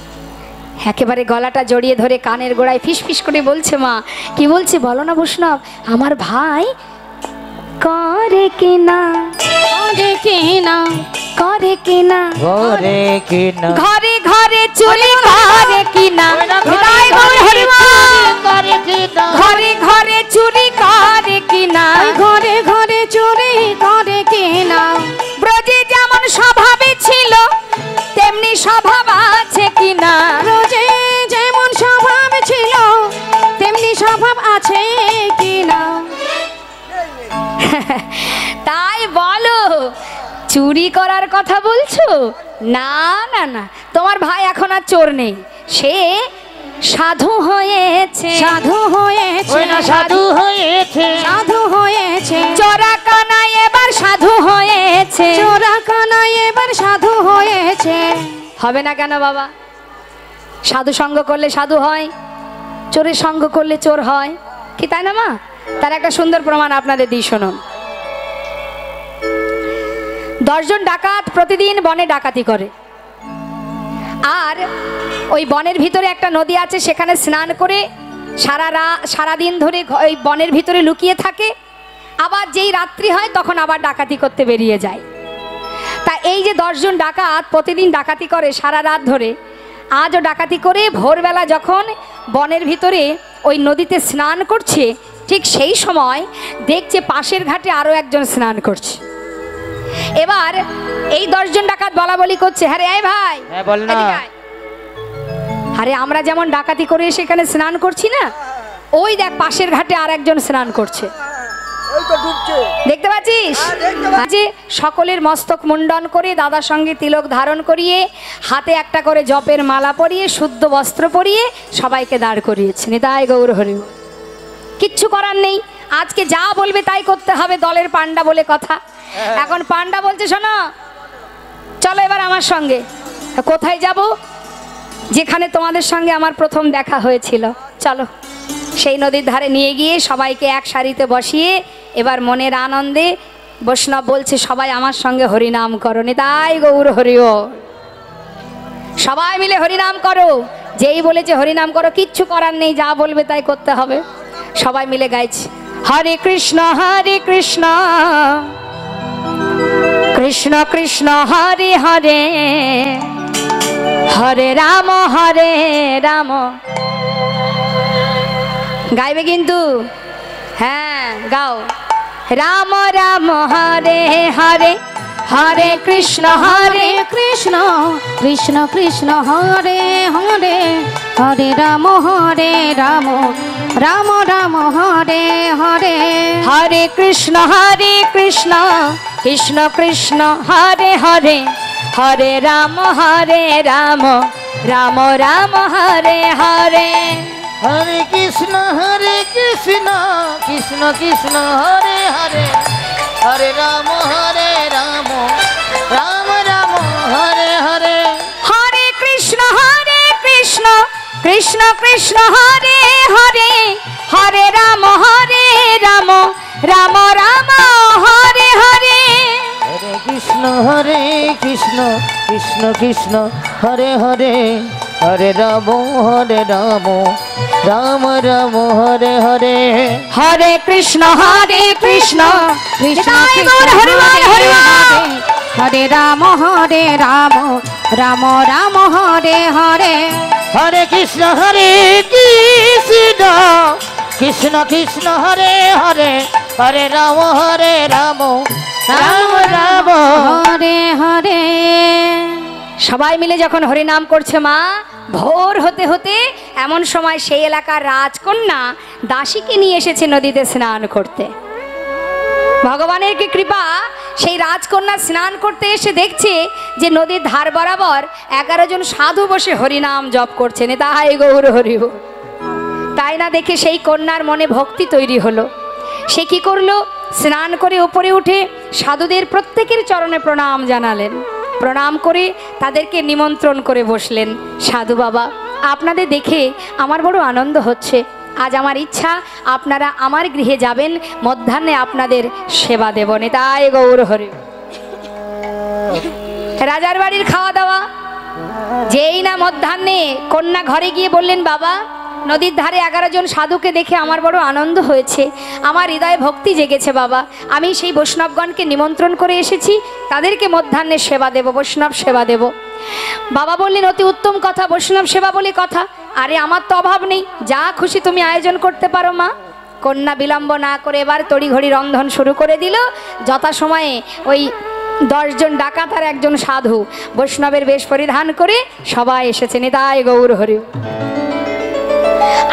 একেবারে গলাটা জড়িয়ে ধরে কানের গোড়ায় ফিস ফিস করে বলছে মা। কি বলছে বলো না বৈষ্ণব, আমার ভাই করে কিনা, করে কিনা, করে কিনা, করে কিনা, ঘরে ঘরে চুরি করে কিনা, হৃদয় গৌর হরিবল। করে কিনা, ঘরে ঘরে চুরি করে কিনা, ওই ঘরে ঘরে চুরি করে কিনা। ব্রজে যেমন স্বভাবে ছিল তেমনি স্বভাব আছে কিনা, ব্রজে যেমন স্বভাব ছিল তেমনি স্বভাব আছে কিনা। তাই বলো, চুরি করার কথা বলছো? না না না, তোমার ভাই এখন আর চোর নেই, সে সাধু হয়েছে। সাধু হয়েছে, ওই না সাধু হয়েছে, সাধু হয়েছে। চোরা কানাই এবার সাধু হয়েছে। চোরা কানাই এবার সাধু হয়েছে। হবে না কেন বাবা? সাধু সঙ্গ করলে সাধু হয়, চোরের সঙ্গ করলে চোর হয়, কি তাই না মা? তার একটা সুন্দর প্রমাণ আপনাদের দিই, শুনুন। 10 জন ডাকাত প্রতিদিন বনে ডাকাতি করে, আর ওই বনের ভিতরে একটা নদী আছে, সেখানে স্নান করে সারাদিন ধরে ওই বনের ভিতরে লুকিয়ে থাকে। আবার যেই রাত্রি হয় তখন আবার ডাকাতি করতে বেরিয়ে যায়। তা এই যে 10 জন ডাকাত প্রতিদিন ডাকাতি করে সারা রাত ধরে, আজও ডাকাতি করে ভোরবেলা যখন বনের ভিতরে ওই নদীতে স্নান করছে, ঠিক সেই সময় দেখছে পাশের ঘাটে আরও একজন স্নান করছে। এবার এই 10 জন ডাকাত বলা বলি করছে, হ্যাঁ রে এই ভাই, হ্যাঁ বল না। এদিকে আয়। আরে আমরা যেমন ডাকাতি করে সেখানে স্নান করছি না, ওই দেখ পাশের ঘাটে আর একজন স্নান করছে, ওই তো ডুবছে। দেখতে পাচ্ছিস? হ্যাঁ, দেখতে পাচ্ছি। যে সকলের মস্তক মুন্ডন করে দাদার সঙ্গে তিলক ধারণ করিয়ে হাতে একটা করে জপের মালা পরিয়ে শুদ্ধ বস্ত্র পরিয়ে সবাইকে দাঁড় করিয়েছে। নিতাই গৌর হরি বল। কিচ্ছু করার নেই, আজকে যা বলবে তাই করতে হবে, দলের পান্ডা বলে কথা। এখন পান্ডা বলছে, শোনো চলো এবার আমার সঙ্গে। কোথায় যাব? যেখানে তোমাদের সঙ্গে আমার প্রথম দেখা হয়েছিল, চলো। সেই নদীর ধারে নিয়ে গিয়ে সবাইকে এক সারিতে বসিয়ে এবার মনের আনন্দে বৈষ্ণব বলছে, সবাই আমার সঙ্গে হরিনাম করো। নিতাই গৌর হরিও। সবাই মিলে হরিনাম করো। যেই বলেছে হরিনাম করো, কিচ্ছু করার নেই, যা বলবে তাই করতে হবে। সবাই মিলে গাইছে, হরে কৃষ্ণ কৃষ্ণ কৃষ্ণ হরে হরে, হরে রাম গাইবে কিন্তু, হ্যাঁ গাও। রাম রাম হরে হরে, হরে কৃষ্ণ হরে কৃষ্ণ কৃষ্ণ কৃষ্ণ হরে হরে, হরে রাম রাম রাম হরে হরে। হরে কৃষ্ণ কৃষ্ণ কৃষ্ণ হরে হরে, হরে রাম রাম রাম হরে হরে। হরে কৃষ্ণ কৃষ্ণ কৃষ্ণ হরে হরে, হরে রাম রাম রাম হরে হরে। হরে কৃষ্ণ কৃষ্ণ কৃষ্ণ হরে হরে, হরে রাম রাম রাম হরে হরে। হরে কৃষ্ণ কৃষ্ণ কৃষ্ণ হরে হরে, হরে রাম রাম রাম হরে হরে। হরে কৃষ্ণ কৃষ্ণ কৃষ্ণ হরে হরে হরে রাম রাম রাম হরে হরে। হরে কৃষ্ণ কৃষ্ণ কৃষ্ণ কৃষ্ণ হরে হরে হরে রাম রাম রাম হরে হরে। সবাই মিলে যখন হরি নাম করছে মা, ভোর হতে হতে এমন সময় সেই এলাকার রাজকন্যা দাসীকে নিয়ে এসেছে নদীতে স্নান করতে। ভগবানের কি কৃপা, সেই রাজকন্যা স্নান করতে এসে দেখছে যে নদীর ধার বরাবর 11 জন সাধু বসে হরিনাম জপ করছেন। তাহাই গৌর হরি বল। তাই না দেখে সেই কন্যার মনে ভক্তি তৈরি হলো। সে কি করলো, স্নান করে উপরে উঠে সাধুদের প্রত্যেকের চরণে প্রণাম জানালেন। প্রণাম করে তাদেরকে নিমন্ত্রণ করে বসলেন। সাধু বাবা, আপনাদের দেখে আমার বড় আনন্দ হচ্ছে। আজ আমার ইচ্ছা আপনারা আমার গৃহে যাবেন, মধ্যাহ্নে আপনাদের সেবা দেব। তাই গৌর হরি। রাজার বাড়ির খাওয়া দাওয়া, যেই না মধ্যাহ্নে কন্যা ঘরে গিয়ে বললেন, বাবা নদীর ধারে 11 জন সাধুকে দেখে আমার বড় আনন্দ হয়েছে, আমার হৃদয়ে ভক্তি জেগেছে বাবা। আমি সেই বৈষ্ণবগণকে নিমন্ত্রণ করে এসেছি, তাদেরকে মধ্যাহ্নে সেবা দেব, বৈষ্ণব সেবা দেব। বাবা বললেন, অতি উত্তম কথা, বৈষ্ণব সেবা বলে কথা। আরে আমার তো অভাব নেই, যা খুশি তুমি আয়োজন করতে পারো মা। কন্যা বিলম্ব না করে এবার তড়িঘড়ি রন্ধন শুরু করে দিল। যথাসময়ে ওই 10 জন ডাকাত আর 1 জন সাধু বৈষ্ণবের বেশ পরিধান করে সবাই এসেছে। নিতাই গৌর হরি।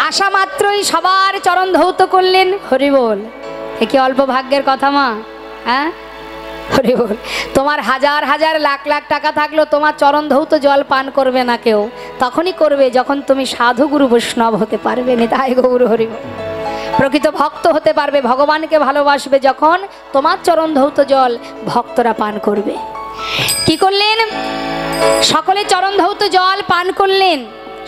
আসা মাত্রই সবার চরণ ধৌত করলেন। হরি বল। এ কি অল্প ভাগ্যের কথা মা? হ্যাঁ, হরি বল। তোমার হাজার হাজার লাখ লাখ টাকা থাকলেও তোমার চরণ ধৌত জল পান করবে না কেউ। তখনই করবে যখন তুমি সাধু গুরু বৈষ্ণব হতে পারবে। নিতাই গৌর হরি বল। প্রকৃত ভক্ত হতে পারবে, ভগবানকে ভালোবাসবে যখন তোমার চরণ ধৌত জল ভক্তরা পান করবে। কি করলেন? সকলে চরণ ধৌত জল পান করলেন।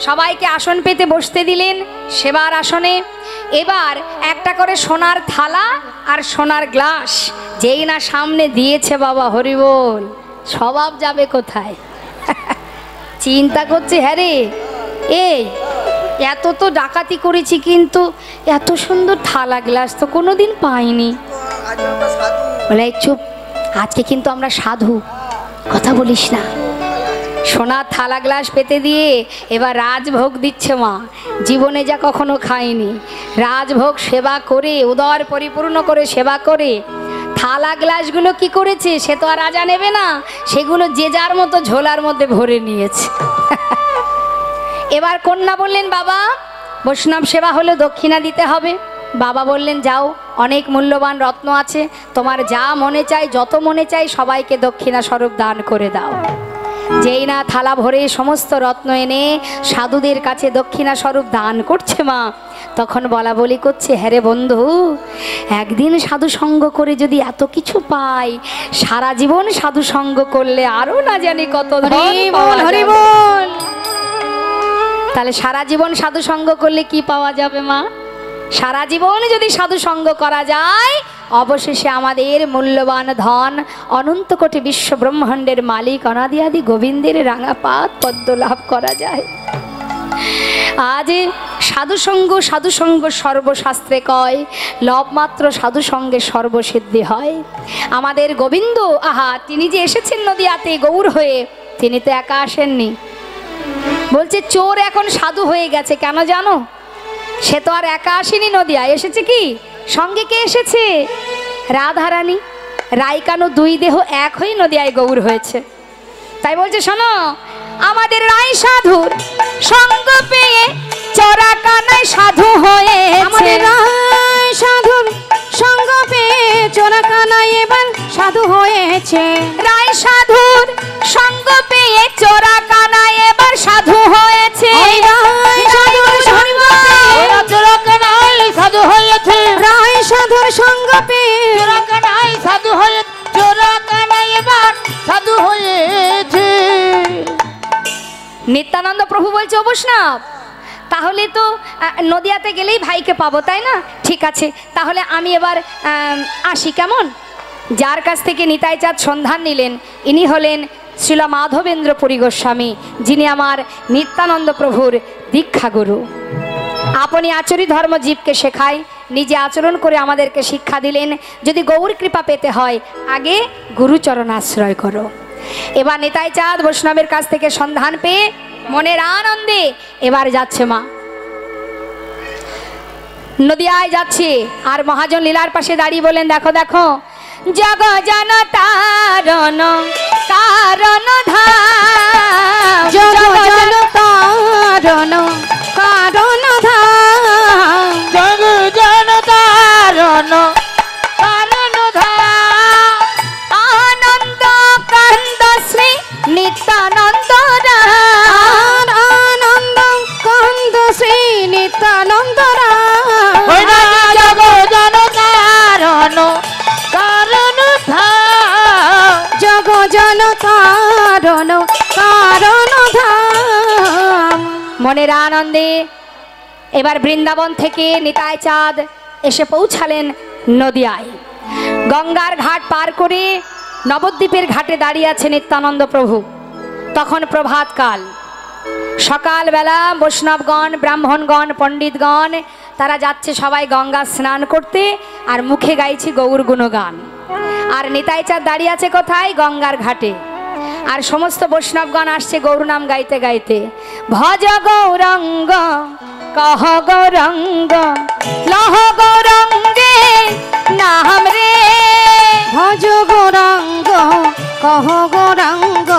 সবাইকে আসন পেতে বসতে দিলেন সেবার আসনে। এবার একটা করে সোনার থালা আর সোনার গ্লাস যেই না সামনে দিয়েছে, বাবা হরি বল, স্বভাব যাবে কোথায়? চিন্তা করছে, হ্যাঁ রে, এই এত তো ডাকাতি করেছি কিন্তু এত সুন্দর থালা গ্লাস তো কোনোদিন পাইনি। বলে চুপ, আজকে কিন্তু আমরা সাধু, কথা বলিস না। সোনার থালা গ্লাস পেতে দিয়ে এবার রাজভোগ দিচ্ছে মা। জীবনে যা কখনো খায়নি, রাজভোগ সেবা করে উদর পরিপূর্ণ করে সেবা করে থালা গ্লাসগুলো কি করেছে, সে তো আর রাজা নেবে না, সেগুলো যে যার মতো ঝোলার মধ্যে ভরে নিয়েছে। এবার কন্যা বললেন, বাবা বৈষ্ণব সেবা হলে দক্ষিণা দিতে হবে। বাবা বললেন, যাও, অনেক মূল্যবান রত্ন আছে, তোমার যা মনে চাই, যত মনে চাই সবাইকে দক্ষিণা স্বরূপ দান করে দাও। যেই না থালা ভরে সমস্ত রত্ন এনে সাধুদের কাছে দক্ষিণা স্বরূপ দান করছে মা, তখন বলা বলি করছে, হ্যাঁ রে বন্ধু, একদিন সাধু সঙ্গ করে যদি এত কিছু পাই, সারা জীবন সাধু সঙ্গ করলে আরো না জানি কত ধন পাওয়া যাবে। তাহলে সারা জীবন সাধু সঙ্গ করলে কি পাওয়া যাবে মা? সারা জীবন যদি সাধু সঙ্গ করা যায়, অবশেষে আমাদের মূল্যবান ধন অনন্ত কোটি বিশ্ব ব্রহ্মাণ্ডের মালিক অনাদি আদি গোবিন্দের রাঙাপাত পদ্ম লাভ করা যায়। আজ সাধু সঙ্গ সর্বশাস্ত্রে কয়, লবমাত্র সাধু সঙ্গে সর্বসিদ্ধি হয়। আমাদের গোবিন্দ, আহা, তিনি যে এসেছেন নদিয়াতে গৌর হয়ে, তিনি তো একা আসেননি। বলছে চোর এখন সাধু হয়ে গেছে, কেন জানো? সে তো আর একা আসেনি নদিয়া, এসেছে কি সঙ্গে? কে এসেছে? রাধারানী। রাইকানু 2 দেহ এক হয়ে নদিয়ায় গৌর হয়েছে। তাই বলছে, শোনো, আমাদের রাই সাধুর সঙ্গ পেয়ে চোরা কানায় সাধু হয়েছে। আমাদের রাই সাধুর সঙ্গ পেয়ে চোরা কানায় এবার সাধু হয়েছে। রাই সাধুর সঙ্গ পেয়ে চোরা কানায় এবার সাধু হয়েছে। রাই সাধুর সঙ্গ পেয়ে চোরা কানায় সাধু হয়েছে। রাই সাধুর সঙ্গ পেয়ে চোরা কানায় সাধু হয়ে, চোরা কানায় এবার সাধু হয়েছে। নিত্যানন্দ প্রভু বলছে, ও বৈষ্ণব, তাহলে তো নদিয়াতে গেলেই ভাইকে পাবো, তাই না? ঠিক আছে, তাহলে আমি এবার আসি, কেমন? যার কাছ থেকে নিতাই চাঁদ সন্ধান নিলেন, ইনি হলেন শ্রীল মাধবেন্দ্র পুরী গোস্বামী, যিনি আমার নিত্যানন্দ প্রভুর দীক্ষা গুরু। আপনি আচরি ধর্ম জীবকে শেখায়, নিজে আচরণ করে আমাদেরকে শিক্ষা দিলেন, যদি গৌর কৃপা পেতে হয় আগে গুরুচরণ আশ্রয় করো। এবার নিতাই চাঁদ বৈষ্ণবের কাছ থেকে সন্ধান পেয়ে মনের আনন্দে এবার যাচ্ছে মা, নদিয়ায় যাচ্ছে। আর মহাজন লীলার পাশে দাঁড়িয়ে বলেন, দেখো দেখো জগ জন তারণ কারণ ধাম, জগ জন তারণ কারণ ধাম, জগ জন তারণ কারণ ধাম, আনন্দ কান্দ শ্রী নিত্যানন্দ রাম, আনন্দ কান্দ শ্রী নিত্যানন্দ ওই না রাম, জগ জন তারণ কারণ ধাম, জগ জন তারণ কারণ ধাম। মনের আনন্দে এবার বৃন্দাবন থেকে নিতাই চাঁদ এসে পৌঁছালেন নদিয়ায়। গঙ্গার ঘাট পার করে নবদ্বীপের ঘাটে দাঁড়িয়ে আছে নিত্যানন্দ প্রভু। তখন প্রভাতকাল, সকালবেলা বৈষ্ণবগণ, ব্রাহ্মণগণ, পণ্ডিতগণ তারা যাচ্ছে সবাই গঙ্গা স্নান করতে, আর মুখে গাইছে গৌর গুণগান। আর নিতাই চাঁদ দাঁড়িয়ে আছে কোথায়? গঙ্গার ঘাটে। আর সমস্ত বৈষ্ণবগণ আসছে গৌর নাম গাইতে গাইতে, ভজ গৌরঙ্গ কহ গৌরঙ্গ লহ গৌরঙ্গে নাম রে, ভজ গৌরাঙ্গ কহ গৌরাঙ্গ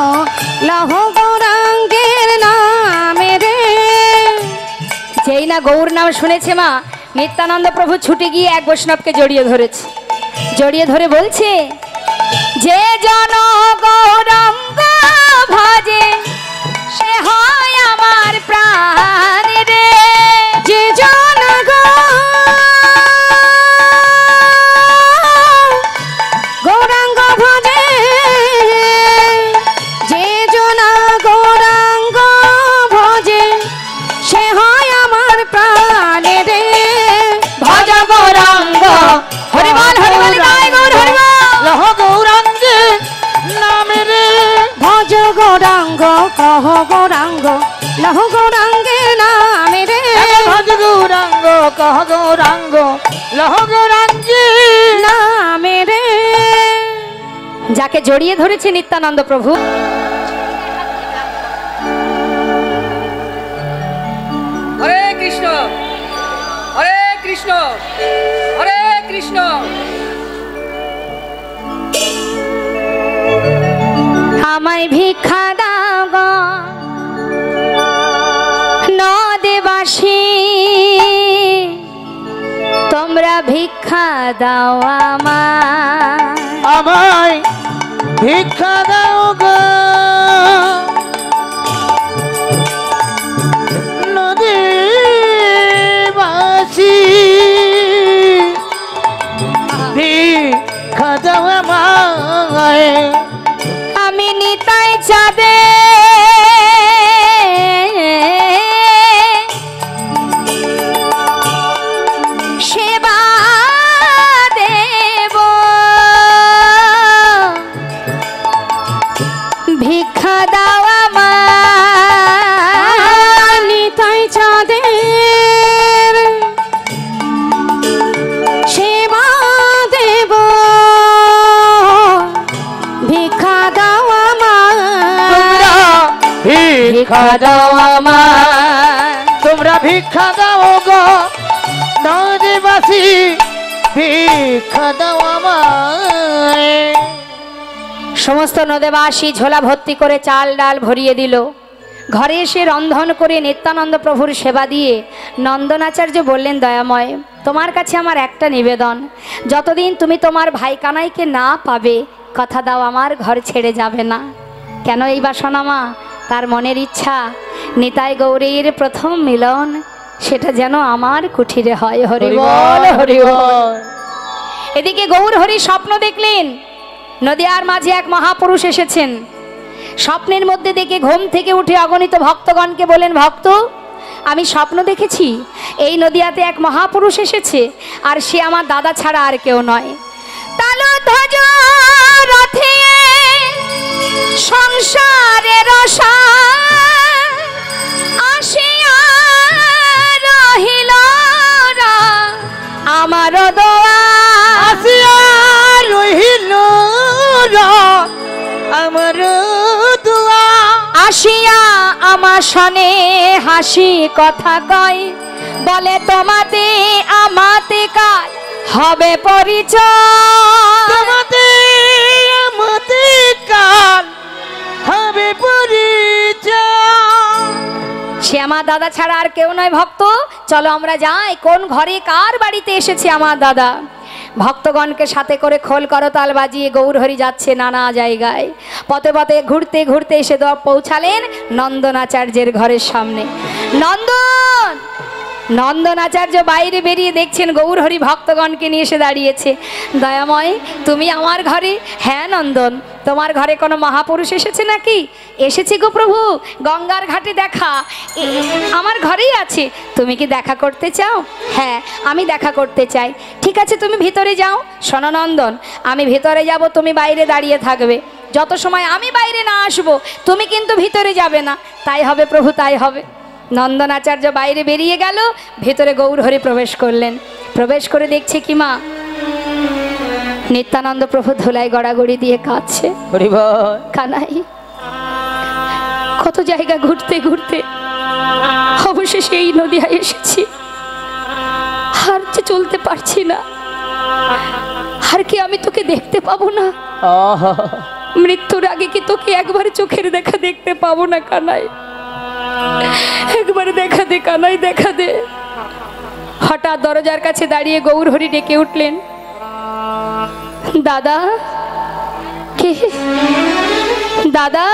লহ গৌরাঙ্গের নামে রে। যেই না গৌর নাম শুনেছে মা, নিত্যানন্দ প্রভু ছুটে গিয়ে এক বৈষ্ণবকে জড়িয়ে ধরেছে। জড়িয়ে ধরে বলছে, যে জন গৌরঙ্গ ভজে সে হয় আমার প্রাণ রে, যে জন গৌরাঙ্গ ভজে, যে জন গৌরাঙ্গ ভজে সে হয় আমার প্রাণে রে। ভজ গৌরাঙ্গ হরিবল হরিবল গায় গৌর হরিবল, লহ গৌরাঙ্গে নামে রে, ভজ গৌরাঙ্গ কহ গৌরাঙ্গ লহ গৌরাঙ্গে নামে রে। ভজ গৌরাঙ্গ কহ গৌরাঙ্গ লহ গৌরাঙ্গে নামে রে। যাকে জড়িয়ে ধরেছে নিত্যানন্দ প্রভু। হরে কৃষ্ণ, হরে কৃষ্ণ, হরে কৃষ্ণ। আমায় ভিক্ষা দাও গো নদেবাসী, তোমরা ভিক্ষা দাও আমায় ভিক্ষা দাও গো নদীবাসী, ভিক্ষা দাও আমায়, আমি নিতাই চাঁদে সেবা দেব, ভিক্ষা দাও আমার, নিতাই চাঁদের সেবা দেব, ভিক্ষা দাও আমার, ভিক্ষা দাও আমায়, তোমরা ভিক্ষা দাও গো নদীবাসী, ভিক্ষা দাও আমায়। সমস্ত নদেবাসী ঝোলা ভর্তি করে চাল ডাল ভরিয়ে দিল। ঘরে এসে রন্ধন করে নিত্যানন্দ প্রভুর সেবা দিয়ে নন্দনাচার্য বললেন, দয়াময় তোমার কাছে আমার একটা নিবেদন, যতদিন তুমি তোমার ভাই কানাইকে না পাবে কথা দাও আমার ঘর ছেড়ে যাবে না। কেন এই বাসনা মা? তার মনের ইচ্ছা নিতাই গৌরীর প্রথম মিলন সেটা যেন আমার কুঠিরে হয়। হরি বল হরি বল। এদিকে গৌর হরি স্বপ্ন দেখলেন, নদিয়ার মাঝে এক মহাপুরুষ এসেছেন। স্বপ্নের মধ্যে দেখে ঘুম থেকে উঠে অগণিত ভক্তগণকে বলেন, ভক্ত আমি স্বপ্ন দেখেছি এই নদিয়াতে এক মহাপুরুষ এসেছে, আর সে আমার দাদা ছাড়া আর কেউ নয়। তালধ্বজ রথে সংসারের আসিয়া রহিল আমার দোয়া আসিয়া রহিল আমার দোয়া আসিয়া আমার সনে হাসি কথা কয় বলে তোমাতে আমাতে কাল হবে পরিচয় তোমাতে আমাতে কাল হবে পরিচয়। সে আমার দাদা ছাড়া আর কেউ নয় ভক্ত। চলো আমরা যাই কোন ঘরে কার বাড়িতে এসেছে আমার দাদা। ভক্তগণকে সাথে করে খোল করতাল বাজিয়ে গৌরহরি যাচ্ছে নানা জায়গায়। পথে পথে ঘুরতে ঘুরতে এসে পৌঁছালেন নন্দনাচার্যের ঘরের সামনে। নন্দনাচার্য বাইরে বেরিয়ে দেখছেন গৌরহরি ভক্তগণকে নিয়ে এসে দাঁড়িয়েছে। দয়াময় তুমি আমার ঘরে? হ্যাঁ নন্দন, তোমার ঘরে কোনো মহাপুরুষ এসেছে নাকি? এসেছে গো প্রভু, গঙ্গার ঘাটে দেখা আমার ঘরেই আছে। তুমি কি দেখা করতে চাও? হ্যাঁ আমি দেখা করতে চাই। ঠিক আছে তুমি ভিতরে যাও। শোনো নন্দন, আমি ভিতরে যাব, তুমি বাইরে দাঁড়িয়ে থাকবে। যত সময় আমি বাইরে না আসবো তুমি কিন্তু ভিতরে যাবে না। তাই হবে প্রভু, তাই হবে। নন্দনাচার্য বাইরে বেরিয়ে গেল, ভেতরে গৌরহরি প্রবেশ করলেন। প্রবেশ করে দেখছে কি মা, নিত্যানন্দ প্রভু ধুলায় গড়াগড়ি দিয়ে কাঁদছে। কানাই কত জায়গা ঘুরতে ঘুরতে অবশেষে এই নদিয়ায় এসেছি। আর যে চলতে পারছি না, আর কি আমি তোকে দেখতে পাবো না? মৃত্যুর আগে কি তোকে একবার চোখের দেখা দেখতে পাবো না কানাই? একবার দেখা দে কানাই, দেখা দে। হঠাৎ দরজার কাছে দাঁড়িয়ে গৌরহরি ডেকে উঠলেন, দাদা কে? দাদা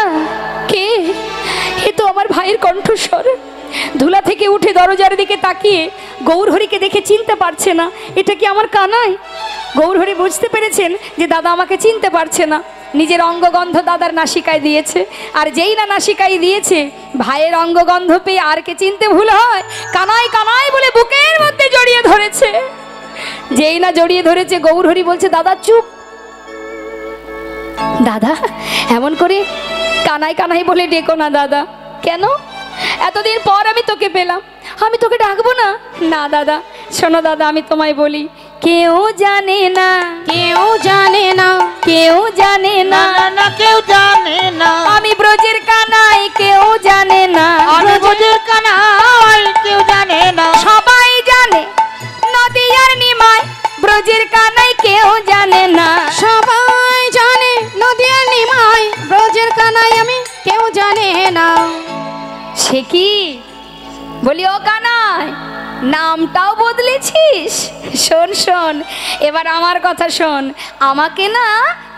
কে? এ তো আমার ভাইয়ের কণ্ঠস্বর। ধুলা থেকে উঠে দরজার দিকে তাকিয়ে গৌরহরিকে দেখে চিনতে পারছে না। এটা কি আমার কানাই? গৌরহরি বুঝতে পেরেছেন যে দাদা আমাকে চিনতে পারছে না। নিজের অঙ্গগন্ধ দাদার নাসিকায় দিয়েছে, আর যেই না নাসিকায় দিয়েছে ভাইয়ের অঙ্গগন্ধ পেয়ে আর কে চিনতে ভুল হয়? কানাই কানাই বলে বুকের মধ্যে জড়িয়ে ধরেছে। যেই না জড়িয়ে ধরেছে গৌরহরি বলছে, দাদা চুপ। দাদা এমন করে কানাই কানাই বলে ডেকো না দাদা। কেন? এতদিন পর আমি তোকে পেলাম, আমি তোকে ডাকবো না? না দাদা, শোনো দাদা, আমি তোমায় বলি, কেউ জানে না, কেউ জানে না, কেউ জানে না, না কেউ জানে না, আমি ব্রজের কানাই, কেউ জানে না, আমি ব্রজের কানাই, কেউ জানে না। সবাই জানে নদিয়ার নিমাই, ব্রজের কানাই কেউ জানে না। সবাই জানে নদিয়ার নিমাই, ব্রজের কানাই আমি, কেউ জানে না। সে কি বলি, ও কানাই নামটাও বদলেছিস? শোন শোন, এবার আমার কথা শোন। আমাকে না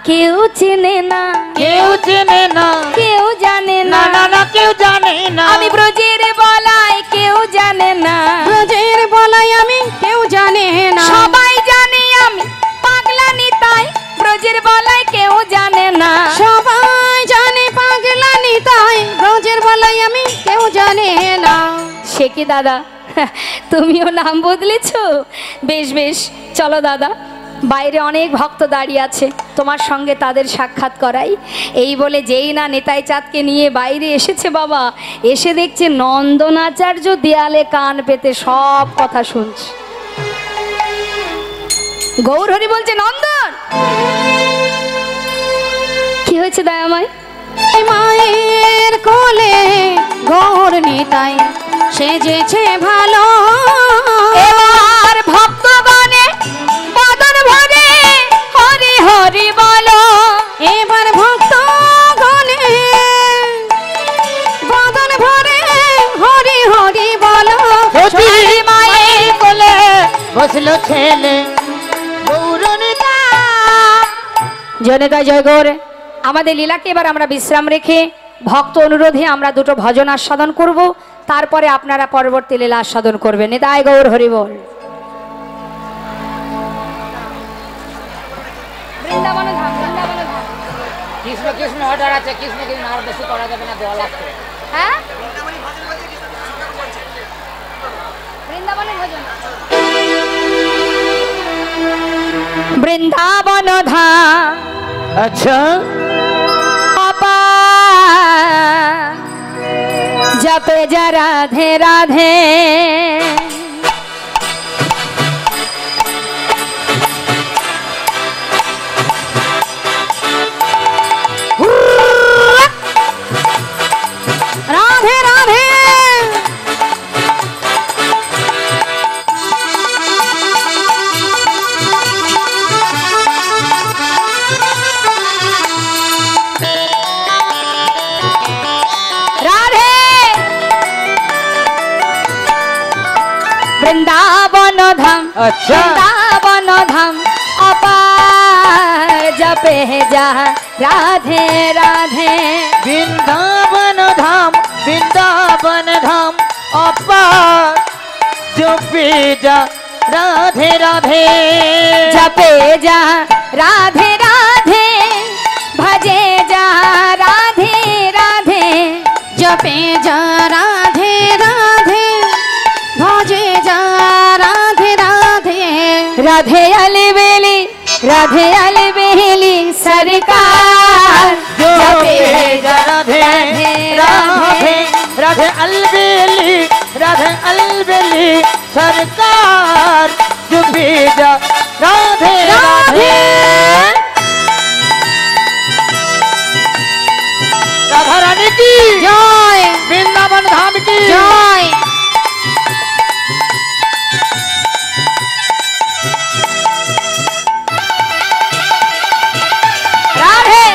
কেউ চেনে না, কেউ চেনে না, কেউ জানে না না, না না কেউ জানে না, আমি ব্রজের বলাই, কেউ জানে না, ব্রজের বলাই আমি, কেউ জানে না। সবাই জানে আমি পাগলা নিতাই, ব্রজের বলাই কেউ জানে না। সবাই জানে পাগলা নিতাই, ব্রজের বলাই আমি, কেউ জানে না। সে কি দাদা, তুমিও নাম বদলেছো? বেশ বেশ, চলো দাদা, বাইরে অনেক ভক্ত দাঁড়িয়ে আছে, তোমার সঙ্গে তাদের সাক্ষাৎ করাই। এই বলে যেই না নেতাই চাঁদকে নিয়ে বাইরে এসেছে বাবা, এসে দেখছে নন্দনাচার্য দেয়ালে কান পেতে সব কথা শুনছে। গৌরহরি বলছে, নন্দন কি হয়েছে দয়াময়? মায়ের কোলে গৌর নিতাই সেজেছে ভালো, এবার ভক্তগণে বদন ভরে হরি হরি বলো। এবার ভক্ত গণে বদন ভরে হরি হরি বলো। সতী মায়ের কোলে বসলো ছেলে গৌরনিতা। জনতা জয় গৌর। আমাদের লীলাকে এবার আমরা বিশ্রাম রেখে ভক্ত অনুরোধে আমরা দুটো ভজন আস্বাদন করব, তারপরে আপনারা পরবর্তী লীলা আস্বাদন করবেন। নিতাই গৌর হরি বল। বৃন্দাবনে ধাম, বৃন্দাবনে ধাম। কৃষ্ণ কৃষ্ণ অর্ডার আছে, কৃষ্ণ কৃষ্ণ আর বেশি করা যাবে না, দেওয়া লাগবে। হ্যাঁ বৃন্দাবনে ভজন। বৃন্দাবন ধাম আচ্ছা অপার जपे जा राधे राधे। राधे राधे। वृंदावन धाम, अच्छा। वृंदावन धाम अपार जपे जा राधे राधे। वृंदावन धाम अपार जपे जा राधे राधे। जपे जा राधे राधे, भजे जा राधे राधे। जपे जा राधे राधे, भजे जा राधे राधे। राधे अलबेली, राधे अलबेली सरकार जपे जा राधे राधे। राधे अलबेली, राधे अलबेली सरकार जपे जा राधे राधे। राधा रानी की जय, वृंदावन धाम की जय। राधे।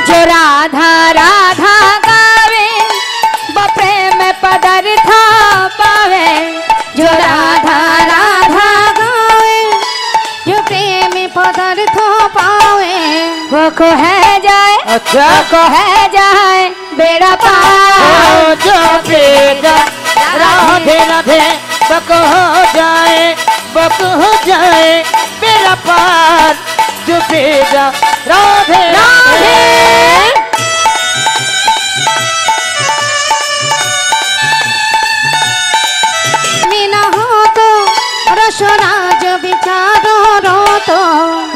जो राधा राधा गावे, वो प्रेम पदार्थ पावे। जो राधा राधा गावे, जो प्रेम पदार्थ पावे। वो को है जाए, अच्छा। वो को है जाए बेड़ा पार। जपे जा राधे राधे। बक हो जाए मेरा पार जपे जा राधे राधे। मीना हो तो रसराज विचारो रो तो।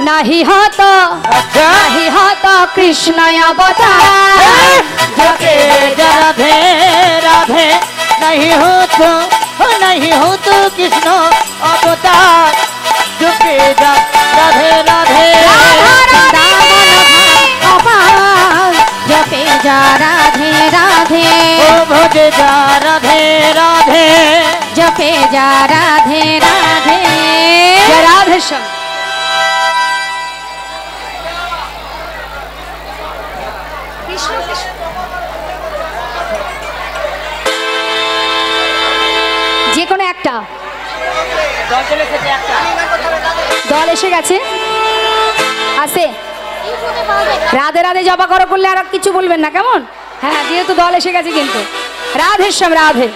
नहीं हो तो, अच्छा। नहीं हो तो कृष्ण अवतार। जपे जा राधे राधे। नहीं हो तो कृष्ण अवतार जपे जा राधे राधे। अपार जपे जा राधे राधे। ओ भजे जा राधे राधे। जपे जा राधे राधे। जय राधे श्याम। যে কোনো একটা দল এসে গেছে, আসে রাধে রাধে জবা করো করলে আর কিছু বলবেন না, কেমন? হ্যাঁ, যেহেতু দল এসে গেছে কিন্তু राधे श्याम राधे।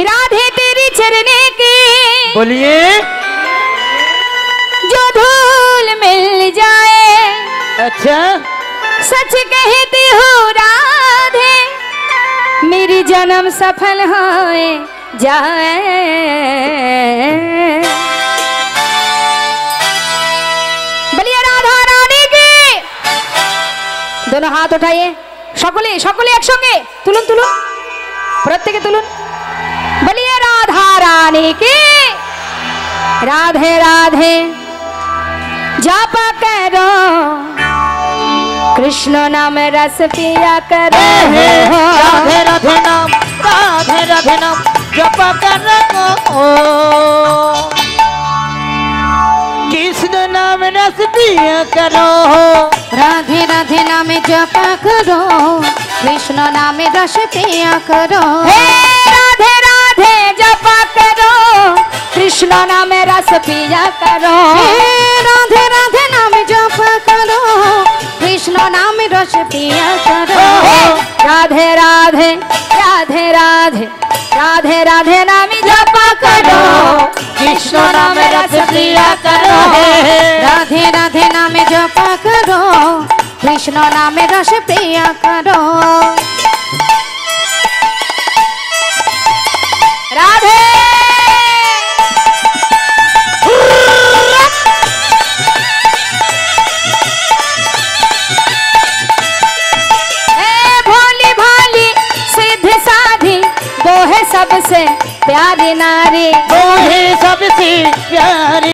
राधे तेरी चरने के बोलिए जो धूल मिल जाए। अच्छा। सच कहती हूँ राधे, मेरी जन्म सफल हो जाए। बोलिए राधा रानी की। दोनों हाथ उठाइए, সকলে সকলে একসঙ্গে তুলুন তুলুন, প্রত্যেকে তুলুন। বলিয়ে রাধা রানী কি। রাধে রাধে जापा करो, कृष्ण नाम रस पिया करो। राधे राधे नाम, राधे राधे नाम जपा करो। कृष्ण नाम रस पिया करो। राधे राधे नाम जपा करो, कृष्ण नाम रस पिया करो। हे राधे राधे जपा करो, कृष्ण नाम रस पिया करो। हे राधे राधे नाम जपा करो, कृष्ण नाम रस पिया करो। राधे राधे राधे राधे राधे राधे नाम जपा करो, कृष्ण नाम रस पिया करो। राधे राधे नाम जपा करो, कृष्ण কৃষ্ণ নামে রস প্রিয়া করো। রাধে भोली भाली सिद्ध साधी वो है सबसे प्यारी नारी, वो है सबसे प्यारी